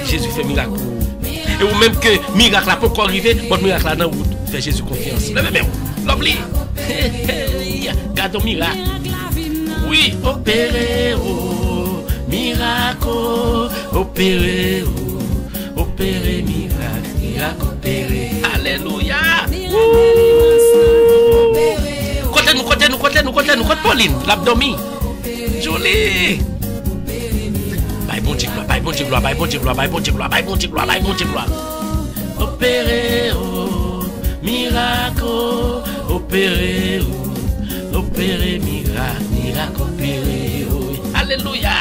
Jésus fait miracle pour vous. Et ou même que miracle là pour encore arriver, votre miracle là dans vous. Fais Jésus confiance. Levez-moi. Lovely. Gardons miracle. Oui, opérez, oh, miracle, opérez, oh, opérez, miracle, miracle, opérez. Alléluia. Côté Pauline, l'abdomen. Joli. Bye bon Dieu, bye bon Dieu, bye bon Dieu, bye bon Dieu, bye bon Dieu, bye bon Dieu. Opérez, oh, miracle, opérez, oh, opérez, miracle, miracle, opérez, oh. Alléluia.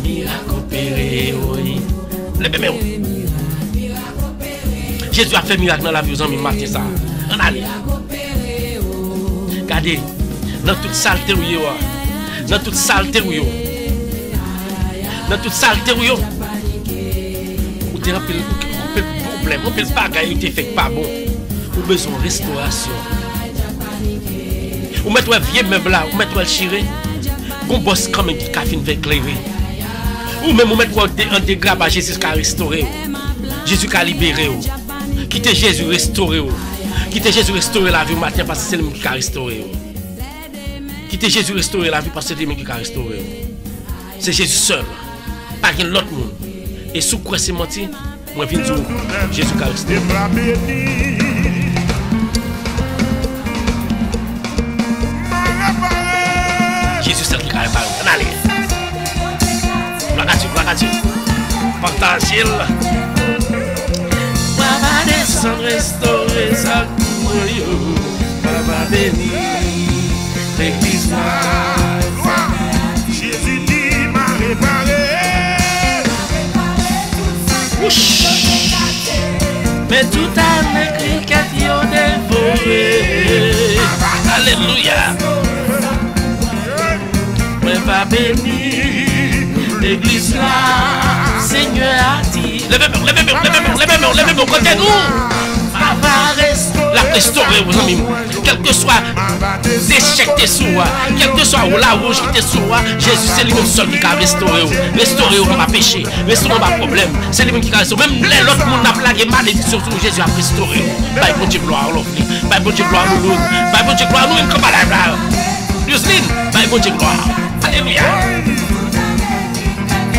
Miracle, opérez, oh. Levez-moi. Jésus a fait miracle dans la vie aux amis Martin ça. On allez. Regardez, dans toute saleté où yo, dans toute saleté où yo, dans toute saleté où yo, ou t'es un problème, on peut pas gagner, t'es fait pas bon, ou besoin de restauration, ou mettre un vieux meuble là, ou mettre un chiré, bon boss quand même qui a fini de éclairer, ou même ou mettre un dégrabage Jésus qui a restauré, Jésus qui a libéré, quitter Jésus restauré. Quittez Jésus restaurer la vie au matin parce que c'est lui qui a restauré. Quittez Jésus restaurer la vie parce que c'est lui qui a restauré. C'est Jésus seul. Pas qu'un autre monde. Et sous quoi c'est menti, moi je viens de dire Jésus qui a restauré. Jésus seul qui a réparé. Allez. Gloire à Dieu. Partagez-le. Papa descend restaurer sa cour, Papa béni l'église là. Jésus dit m'a réparé. Mais tout a écrit qu'il y a dévoré. Alléluia. Papa béni l'église là. Seigneur a dit. Levez-moi, côté nous. La restaurer vos amis. Quel que soit l'échec de soi, quel que soit la rouge qui est soi, Jésus c'est lui-même seul qui a restauré. Restaurer ma péché, restaurer ma problème. C'est lui-même qui a restauré. Même l'autre monde a plagué malédiction sur Jésus a restauré. Bye bon Dieu gloire l'offre. Bye bon Dieu gloire nous. Bye bon Dieu gloire nous même comme à la Justine, bye bon Dieu gloire. Alléluia.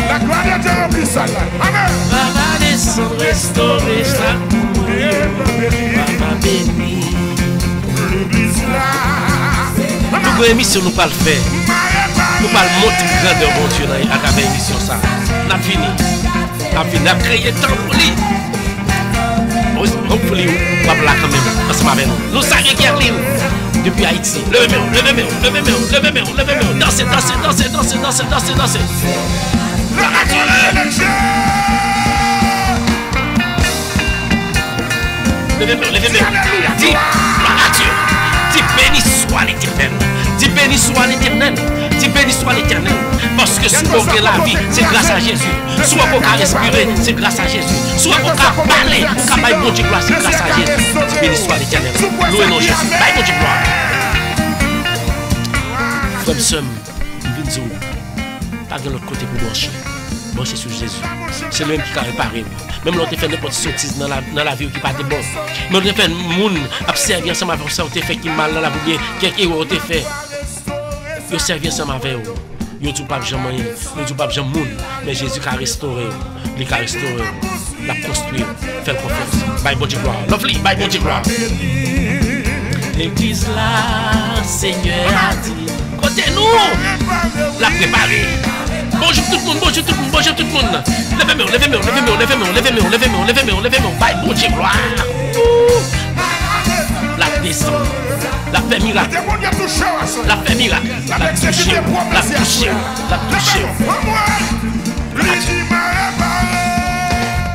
La gloire de Dieu remplit ça. Amen. Papa descend restaurer sa cour. Papa béni. Nous avons émission, nous pas le faire. Nous pas le montrer grandeur mon Dieu à travers l'émission ça. Nous avons fini. Nous avons fini. Nous avons créé tant pour lui. Pour lui, on va là quand même. Ensemble avec nous. Nous savons qui est depuis Haïti. Levez-moi. Dansez. Levez-moi. Dis béni soit l'Éternel. Dis béni soit l'Éternel. Dis béni soit l'Éternel. Parce que si vous avez la vie, c'est grâce à Jésus. Soit vous pouvez respirer, c'est grâce à Jésus. Soit vous pouvez parler, vous pouvez bon Dieu gloire, c'est grâce à Jésus. Dis béni soit l'Éternel. Louez nos Jésus. Bye bon Dieu gloire. Comme ça, nous venons pas de l'autre côté pour marcher. Marcher sur Jésus. C'est lui qui a réparé. Même l'autre fait n'importe sottise dans la vie qui pas de bon. Mais l'autre fait moun observer ensemble avec ça, on fait qui mal dans la vie, quelqu'un on te fait. Yo servi ensemble avec vous. Yo tout pas jamais, yo tout pas jamais moun, mais Jésus qui a restauré, lui qui a restauré, l'a construit, fait confiance. Bye bon Dieu gloire. Lovely, bye bon Dieu gloire. L'église là, Seigneur a dit, côté nous, l'a préparé. Bonjour tout le monde, bonjour tout le monde. Levez-moi. Bye, bon Dieu, gloire. La descend, la fait miracle. La fait miracle. La touché. La touché. La touché.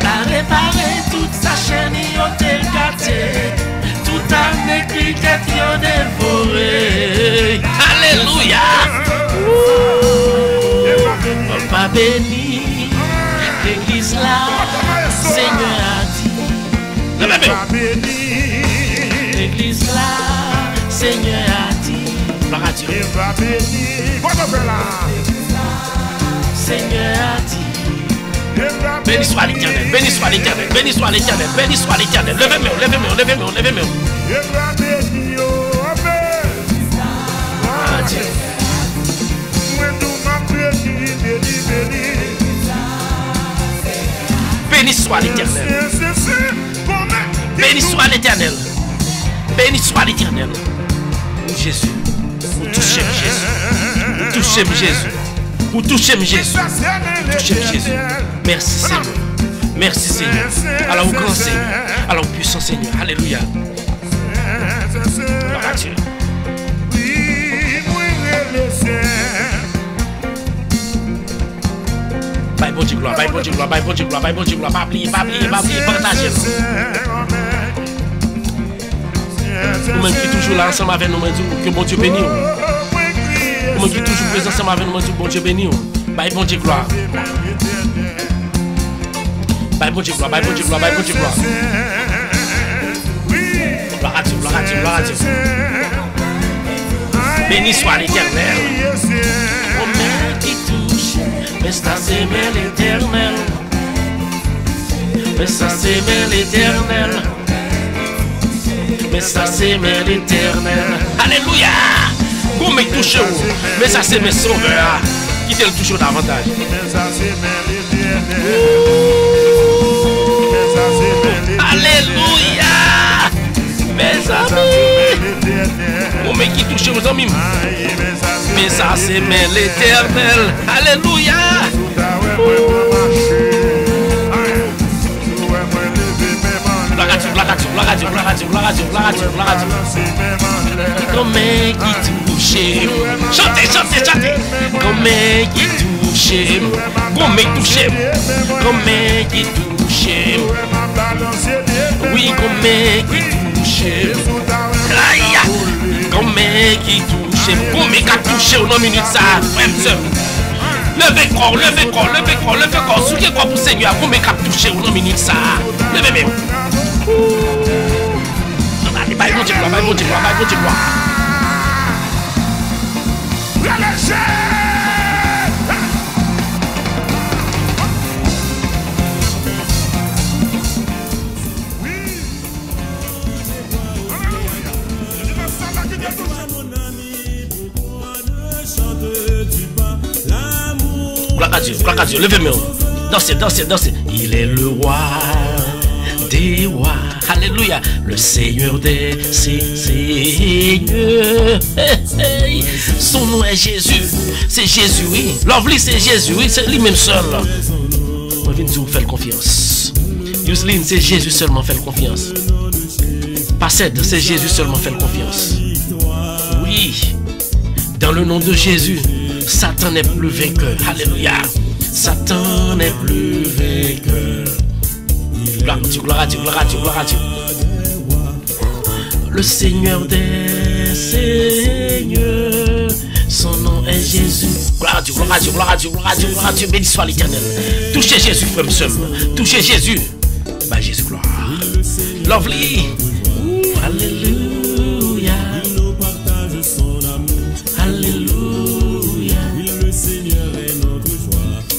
La réparé toute sa chaîne y a été gâtée. Tout un écrit qui a dévoré. Alléluia. Papa béni. L'église là. Seigneur a dit. L'église là. Seigneur a dit. Gloire à Dieu. Seigneur a dit. Béni soit l'Éternel, béni soit l'Éternel, béni soit l'Éternel, béni soit l'Éternel. Levez-moi, levez-moi, levez-moi, levez-moi. Béni soit l'Éternel. Béni soit l'Éternel. Béni soit l'Éternel. Jésus. Vous touchez Jésus. Vous touchez Jésus. Vous touchez Jésus. Vous touchez Jésus. Merci Seigneur. Merci Seigneur. Alors au grand Seigneur. Alors au puissant Seigneur. Alléluia. Gloire à Dieu. Bye bon Dieu gloire, bye bon Dieu gloire, bye bon Dieu gloire, bye bon Dieu gloire. Pas oublier, pas oublier, pas oublier, partagez. Vous-même qui toujours là ensemble avec nous, que bon Dieu bénisse. Vous-même qui toujours présent ensemble avec nous, que bon Dieu bénisse. Bye bon Dieu gloire. Bye bon Dieu gloire, bye bon Dieu gloire, bye bon Dieu gloire. Gloire à Dieu, gloire à Dieu, gloire à Dieu. Béni soit l'Éternel. Qui touche, mais ça c'est l'Éternel. Mais ça c'est l'Éternel. Mais ça c'est l'Éternel. Alléluia. Vous me touchez, mais ça c'est mes sauveurs qui te le touchent davantage. Alléluia. Mes amis. Vous me qui touchez aux amis. Mais ça c'est l'Éternel. Alléluia. Gloire à Dieu, gloire à Dieu, gloire à Dieu, gloire à Dieu, gloire à Dieu, gloire à Dieu. Comme qui touche. Chantez, chantez, chantez. Comme qui touche. Comme touche. Comme qui touche. Oui, comme qui touche. Comme qui touche. Comme qui touche au nom minute ça. Frère, levez corps, levez corps, levez corps, levez corps. Souillez corps pour Seigneur. Comme qui touche au nom minute ça. Levez même. Bye bon Dieu gloire, bye bon Dieu gloire, bye bon Dieu gloire. Gloire à Dieu, levez-moi. Dansez, dansez, dansez. Il est le roi des rois. Alléluia. Le Seigneur des seigneurs. Son nom est Jésus. C'est Jésus, oui. Lovely, c'est Jésus, oui. C'est lui-même seul. On vient de vous faire confiance. Yuslin, c'est Jésus seulement faire confiance. Passed, c'est Jésus seulement faire confiance. Oui. Dans le nom de Jésus, Satan n'est plus vainqueur. Alléluia. Satan n'est plus vainqueur. Gloire à Dieu, gloire à Dieu, gloire à Dieu, gloire à Dieu. Le Seigneur des seigneurs, son nom est Jésus. Gloire à Dieu, gloire à Dieu, gloire à Dieu, gloire à Dieu, gloire à Dieu. Béni soit l'Éternel. Touchez Jésus, frère seul. Touchez Jésus. Bah Jésus, gloire. Lovely. Alléluia. Alléluia.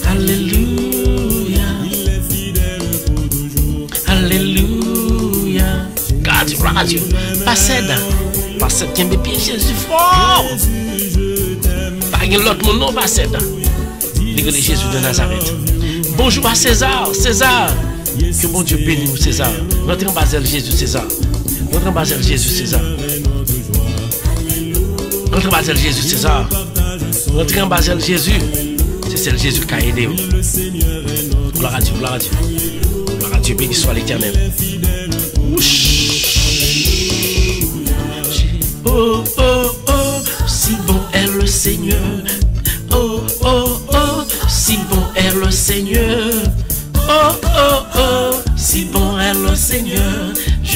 Alléluia. Alléluia. Gloire à Dieu. Passez qui aime bien Jésus fort. Pas l'autre mon nom, passez. L'église Jésus de Nazareth. Bonjour à César. César. Que bon Dieu bénisse nous, César. Rentrez en Basel Jésus, César. Rentrez en Basel Jésus, César. Rentrez en Basel Jésus, César. Rentrez en Basel Jésus. C'est celle Jésus qui a aidé. Gloire à Dieu, gloire à Dieu. Gloire à Dieu, béni soit l'Éternel. Oh, oh, oh,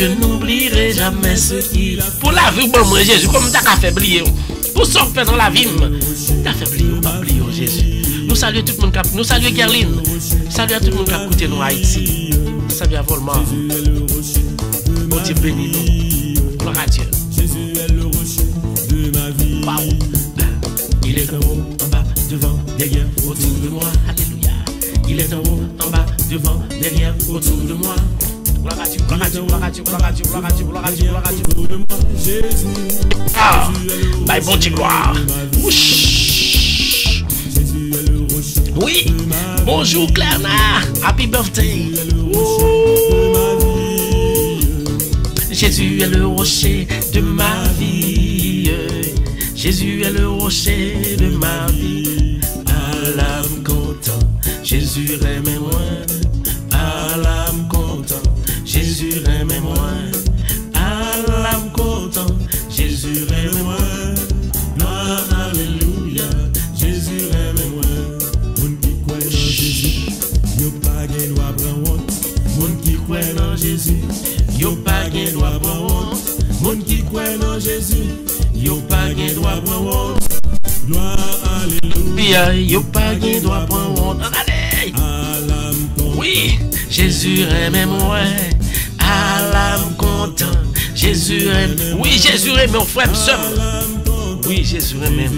je n'oublierai jamais ce qui. Pour la vie, bon, moi, Jésus, comme t'as qu'à faire oublier. Pour ça fait dans la vie, t'as fait oublier, pas oublier, Jésus. Nous saluons tout le monde, nous saluons Gerline. Saluons tout le monde qui a écouté nous à Haïti. Saluons à Volmar. Bon Dieu béni nous. Gloire à Dieu. Jésus est le rocher de ma vie. Wow. Il est en haut, en bas, devant, derrière, autour de moi. Alléluia. Il est en haut, en bas, devant, derrière, autour de moi. Gloire à Dieu, gloire à Dieu, gloire à Dieu, gloire à Dieu, gloire à Dieu, gloire à Dieu, gloire à Dieu. Autour de moi, Jésus. Ah, bah bon Dieu, gloire. Ouch. Jésus est le rocher. Oui, bonjour Clarna, happy birthday. Jésus est le rocher de ma vie. Jésus est le rocher de ma vie. À l'âme content, Jésus aime moi. À l'âme content, Jésus aime moi. À l'âme content, Jésus aime moi. Gloire, alléluia, Jésus aime moi. Moun qui croit en Jésus, yo pas gen droit prendre honte. Moun qui croit en Jésus, yo pas gen droit prendre honte. Moun qui croit en Jésus, Yo pas gen droit prendre honte. gloire, alléluia. Yo pas gen droit prendre honte. Allez. À l'âme content. Oui, Jésus aime moi. À l'âme content. Jésus aime. Oui, Jésus aime mon frère seul. Oui, Jésus aime.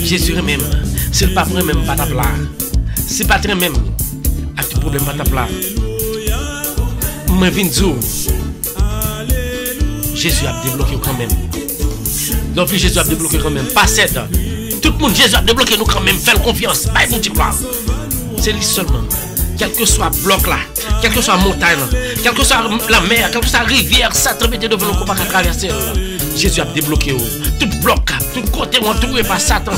Jésus aime. C'est pas vrai même pas ta plat. C'est pas très même. A tout problème pas ta plat. Moi viens dire. Jésus a débloqué quand même. Donc Jésus a débloqué quand même. Pas cette. Tout le monde, Jésus a débloqué nous quand même. Fais confiance. Pas bon, tu crois. C'est lui seulement. Quel que soit bloc là, quelle que soit montagne, quelle que soit la mer, quelle que soit la rivière, Satan mette devant nous pour pas traverser. Jésus a débloqué. Tout bloc, tout côté entouré par Satan.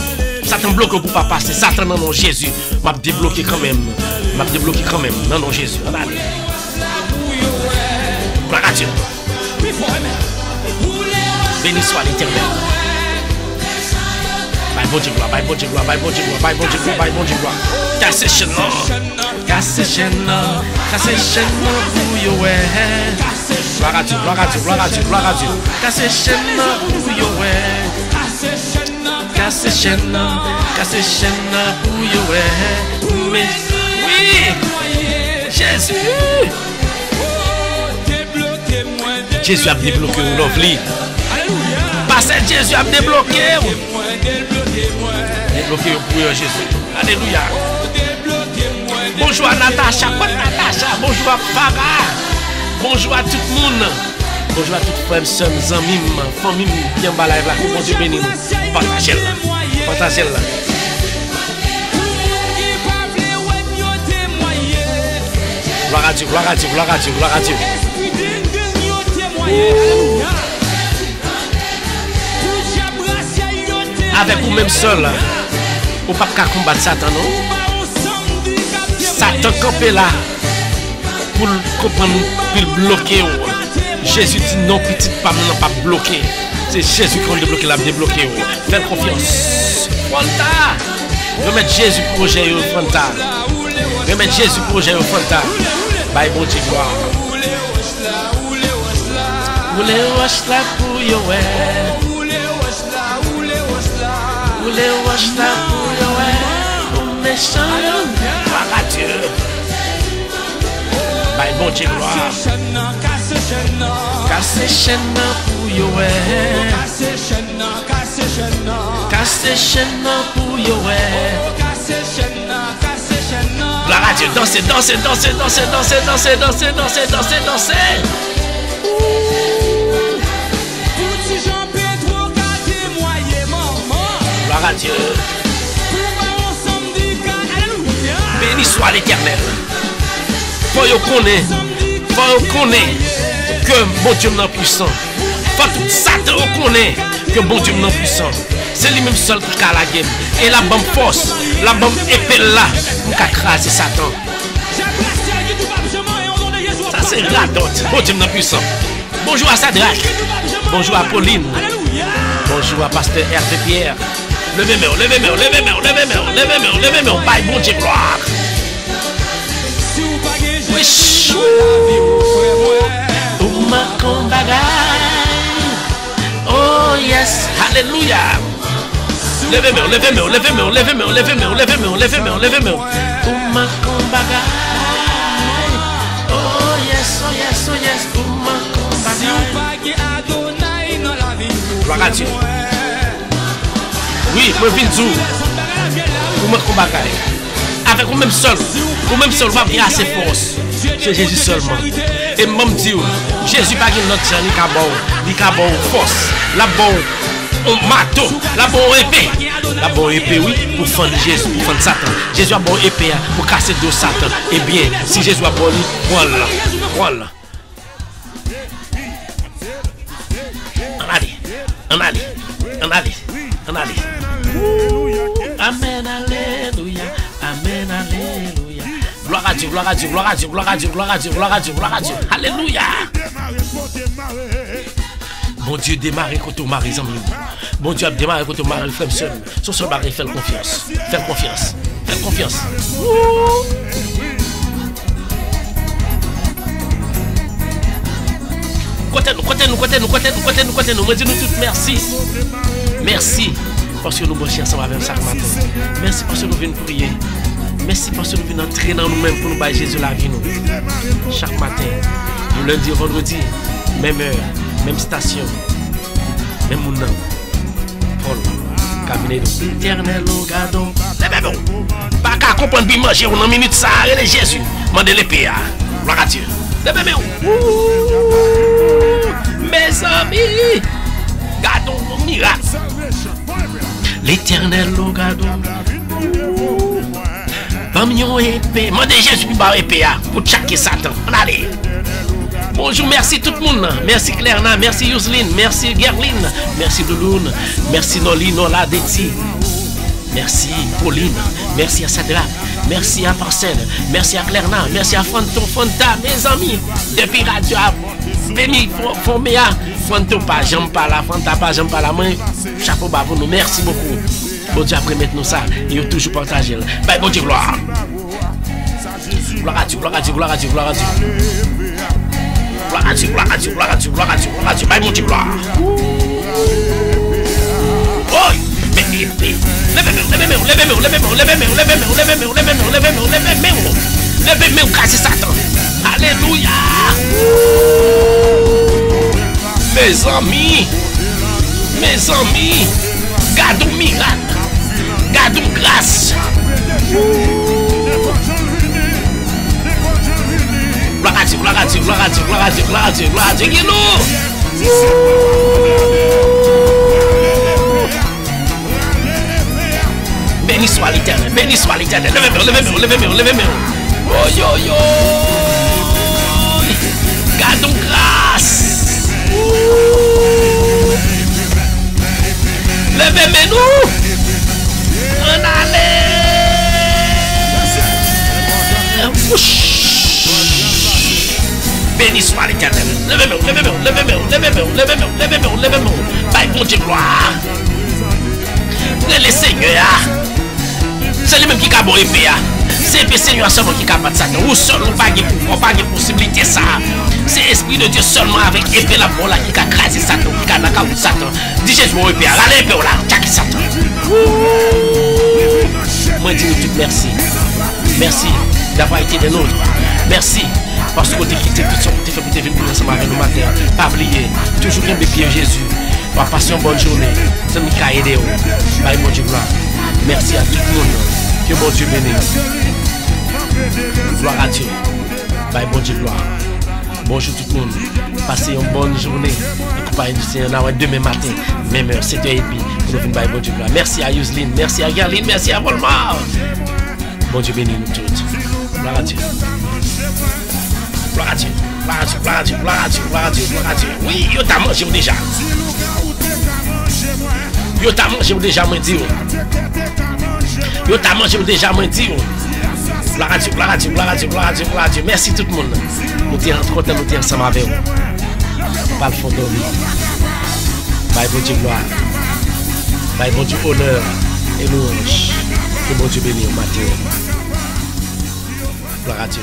Satan bloque pour pas passer. Satan non non Jésus m'a débloqué quand même. M'a débloqué quand même. Non non Jésus. Allez. Gloire à Dieu. Béni soit l'Éternel. Bye bon Dieu gloire, bye bon Dieu gloire, bye bon Dieu gloire, bye bon Dieu gloire, bye bon Dieu gloire. Cassez chaîne, cassez chaîne, cassez chaîne pour yo ouais. Gloire à Dieu, gloire à Dieu, gloire à Dieu, gloire à Dieu. Cassez chaîne pour yo ouais. Cassez chaîne pour yo ouais. Mais oui, Jésus. Jésus a débloqué lovely. Parce que Jésus a débloqué. Débloqué pour Jésus. Alléluia. Bonjour à Natacha. Bonjour à Farah. Bonjour à tout le monde. Bonjour à toutes les frères, sœurs, amis, famille, bien bas live là. Bon Dieu béni nous. Partagez-la. Partagez-la. Gloire à Dieu, gloire à Dieu, gloire à Dieu, gloire à Dieu. Avec vous-même seul, vous ne pouvez pas combattre Satan, non? Satan campé là pour comprendre, pour bloquer. Jésus dit non, petite femme, non, pas bloqué. C'est Jésus qui va débloquer, la débloquer. Faites confiance. Fanta. Remettre Jésus projet au Fanta. Remettre Jésus projet au Fanta. Bye, bon Dieu, gloire. Oule wash la pour yo ouais. Oule wash la pour yo ouais. Au méchant yo. Gloire à Dieu. Bye bon Dieu gloire. Casse chaîne pour yo ouais. Casse chaîne pour yo ouais. Gloire à Dieu. Dansez, dansez, dansez, dansez, dansez, dansez, dansez, dansez, dansez, dansez. Gloire à Dieu. Béni soit l'Éternel. Faut qu'on connaisse que bon Dieu est puissant. Faut tout Satan reconnaît que bon Dieu est puissant. C'est lui-même seul qui a la game. Et la bonne force, la bonne épée là pour craser Satan. Ça c'est radote. Bon Dieu est puissant. Bonjour à Sadrach. Bonjour à Pauline. Bonjour à Pasteur Hervé Pierre. Levez-moi, levez-moi, levez-moi, levez-moi, levez-moi, levez-moi. Bye, bon Dieu, gloire. Wesh. Ouma Kombagay. Oh yes. Alléluia. Levez-moi, levez-moi, levez-moi, levez-moi, levez-moi, levez-moi, levez-moi, levez-moi. Ouma Kombagay. Oh yes, oh yes, oh yes. Ouma Kombagay. Gloire à Dieu. Oui, moi viens de Ouma Kombagay. Avec vous-même seul, vous va venir assez force. C'est Jésus seulement. Et moi me dis, Jésus pas notre gens, il a bon force, la bon marteau, la bon épée. La bonne épée, oui, pour fendre Jésus, pour fendre Satan. Jésus a bon épée pour casser de Satan. Eh bien, si Jésus a bon, voilà, voilà. On allait. Amen, alléluia. Amen, alléluia. Gloire à Dieu, gloire à Dieu, gloire à Dieu, gloire à Dieu, gloire à Dieu, gloire à Dieu, gloire à Dieu. Alléluia. Bon Dieu démarre quand on marie, amis. Bon Dieu a démarré quand on marie, frère seul. Son seul mari, fais confiance. Fais confiance. Fais confiance. Côté nous, moi dis nous toutes merci. Merci parce que nous bossons ensemble avec chaque matin. Merci parce que nous venons prier. Merci parce que nous venons entrer dans nous-mêmes pour nous bailler Jésus la vie nous. Chaque matin, nous lundi, vendredi, même heure, même station, même mon nom. Paul, cabinet éternel, gardons. Pas qu'à comprendre bien manger une minute ça, et Jésus, mandez l'épée. Gloire à Dieu. Mes amis, gardons nos miracles. L'éternel, gardons. Bamignon épée, mandez Jésus pour épée pour chaque Satan. Allez. Bonjour, merci tout le monde. Merci Clairna, merci Yousline, merci Gerline, merci Douloune, merci Noli, Nola, Deti. Merci Pauline, merci à Sadra, merci à Parcelle, merci à Clairna, merci à Fanto, Fanta, mes amis. Depuis Radio Béni, Foméa, Fanto pas, j'aime pas la, Fanta pas, j'aime pas la main. Chapeau bas pour nous, merci beaucoup. Bon Dieu après mettre nous ça, et il toujours partager. Bye, bon Dieu, gloire. Gloire à Dieu, gloire à Dieu, gloire à Dieu, gloire à Dieu. Gloire à Dieu, gloire à Dieu, gloire à Dieu, gloire à Dieu, gloire à Dieu, bye, bon Dieu, gloire. Oh, levez-moi, casser Satan. Alléluia. Mes amis, gardons miracle, gardons grâce. Gloire à Dieu, gloire à Dieu, gloire à Dieu, gloire à Dieu, gloire à Dieu, gloire à Dieu, béni soit l'Éternel, béni soit l'Éternel. Levez-moi. Oh yo yo. Gardons grâce. Levez-moi. On allait. Béni soit l'Éternel. Levez-moi. Bye, bon Dieu, gloire. Le Seigneur. C'est lui-même qui a bon épée. C'est le Seigneur seulement qui a battu Satan. Ou seul, on n'a pas de possibilité ça. C'est l'Esprit de Dieu seulement avec épée la bola qui a crasé Satan, qui a nacaou Satan. Dis Jésus, mon épée, allez épée là, tchaki Satan. Moi, dis-nous tout merci. Merci d'avoir été des nôtres. Merci parce que tu as quitté tout ça, tu as fait venir ensemble avec nous matin. Pas oublier, toujours bien bébé Jésus. On va passer une bonne journée. C'est nous qui a aidé. Bye, bon Dieu, gloire. Merci à tout le monde. Que bon Dieu bénisse. Gloire à Dieu. Bye, bon Dieu, gloire. Bonjour tout le monde. Passez une bonne journée. Accompagnez du Seigneur demain matin. Même heure, 7h30. Pour nous venir, bye, bon Dieu, gloire. Merci à Yousline. Merci à Gerline. Merci à Volmar. Bon Dieu bénisse nous tous. Gloire à Dieu. Gloire à Dieu. Gloire à Dieu. Gloire à Dieu. Gloire à Dieu. Gloire à Dieu. Gloire à Dieu. Oui, yo t'a mangé déjà. Yo t'a mangé déjà, moi dire. Yo t'a mangé déjà, moi dire. Gloire à Dieu, gloire à Dieu, gloire à Dieu, gloire à Dieu, gloire à Dieu. Merci tout le monde. Nous sommes contents, nous sommes ensemble avec vous. Pas le fond de vie. Bye, bon Dieu, gloire. Bye, bon Dieu, honneur et louange. Que bon Dieu bénisse au matin. Gloire à Dieu.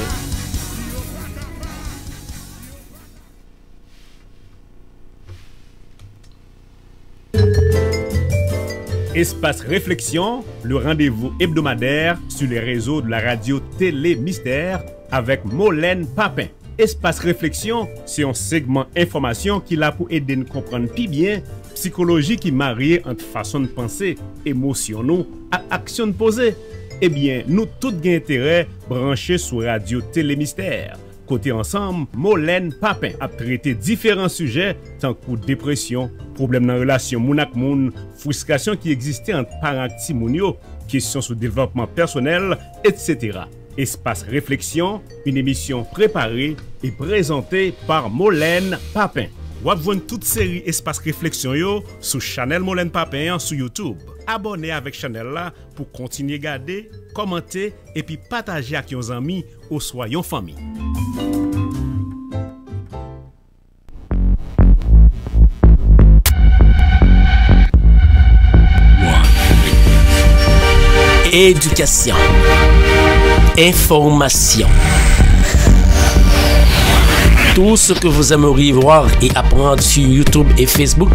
Espace Réflexion, le rendez-vous hebdomadaire sur les réseaux de la radio Télé Mystère avec Molène Papin. Espace Réflexion, c'est un segment information qui l'a pour aider nous comprendre plus bien psychologie qui marie entre façon de penser, émotion nous et action de poser. Eh bien, nous tous gain intérêt branchés sur radio Télé Mystère. Côté ensemble, Molène Papin a traité différents sujets tant que dépression, problèmes dans la relation moun ak moun, frustration qui existait entre parents et ti moun yo, questions sur développement personnel, etc. Espace Réflexion, une émission préparée et présentée par Molène Papin. Vous pouvez voir toute série Espace Réflexion yo sur Channel Molène Papin sur YouTube. Abonnez avec Channel là pour continuer à regarder, commenter et puis partager avec vos amis ou soyons famille. Éducation, information. Tout ce que vous aimeriez voir et apprendre sur YouTube et Facebook,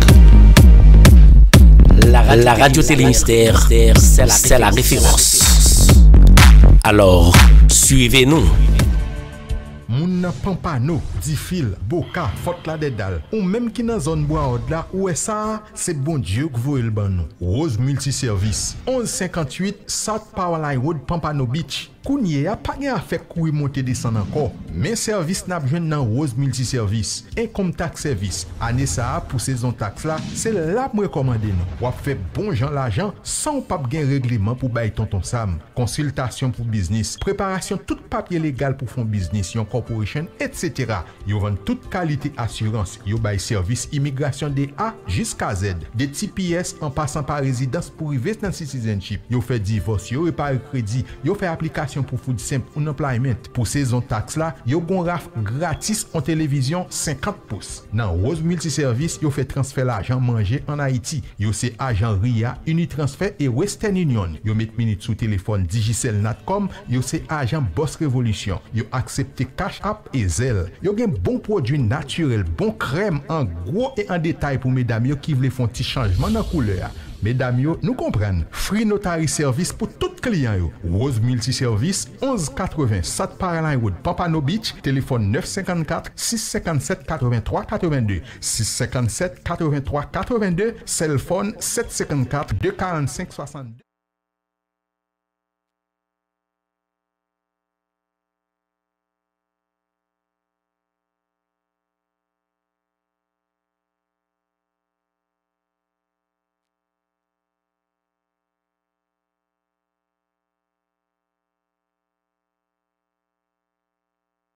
la radio Télé Mystère, c'est la référence. Alors, suivez-nous. Moun Pampano, Difil, Boka, Fort la Dedal, ou même qui dans zone bois là, où est ça, c'est bon Dieu que vous le ban nous. Rose Multiservice, 1158 South Powerline Road, Pampano Beach. Kounye a pas gen afek koui monter descendre encore, mais service n'a besoin dans Rose Multiservice, income tax service. Année ça pour saison taxe là, c'est là me recommander nous. Ou fait bon gens l'argent sans pas gen règlement pour bailler tonton Sam, consultation pour business, préparation tout papier légal pour fond business, yon corporation, etc. Yo vend toute qualité assurance, yo bail service immigration de A jusqu'à Z, des TPS en passant par résidence pour resident citizenship. Yo fait divorce, yo réparer crédit, yo fait application pour food simple ou employment. Pour saison taxe là, yo gon raf gratis en télévision 50 pouces. Dans Rose Multiservice, yo fait transfert l'argent manger en Haïti. Yo c'est agent RIA, Unitransfer et Western Union. Yo met minute sous téléphone Digicel Natcom, yo c'est agent Boss Révolution. Yo accepte Cash App et Zelle. Yo gen bon produit naturel, bon crème en gros et en détail pour mesdames yo qui veulent faire un petit changement dans couleur. Mesdames yo, nous comprennent. Free Notary Service pour tout client yo. Rose Multiservice 1180 South Powerline Road, Pampano Beach, téléphone 954 657 83 82 657 83 82, cell phone 754 245 62.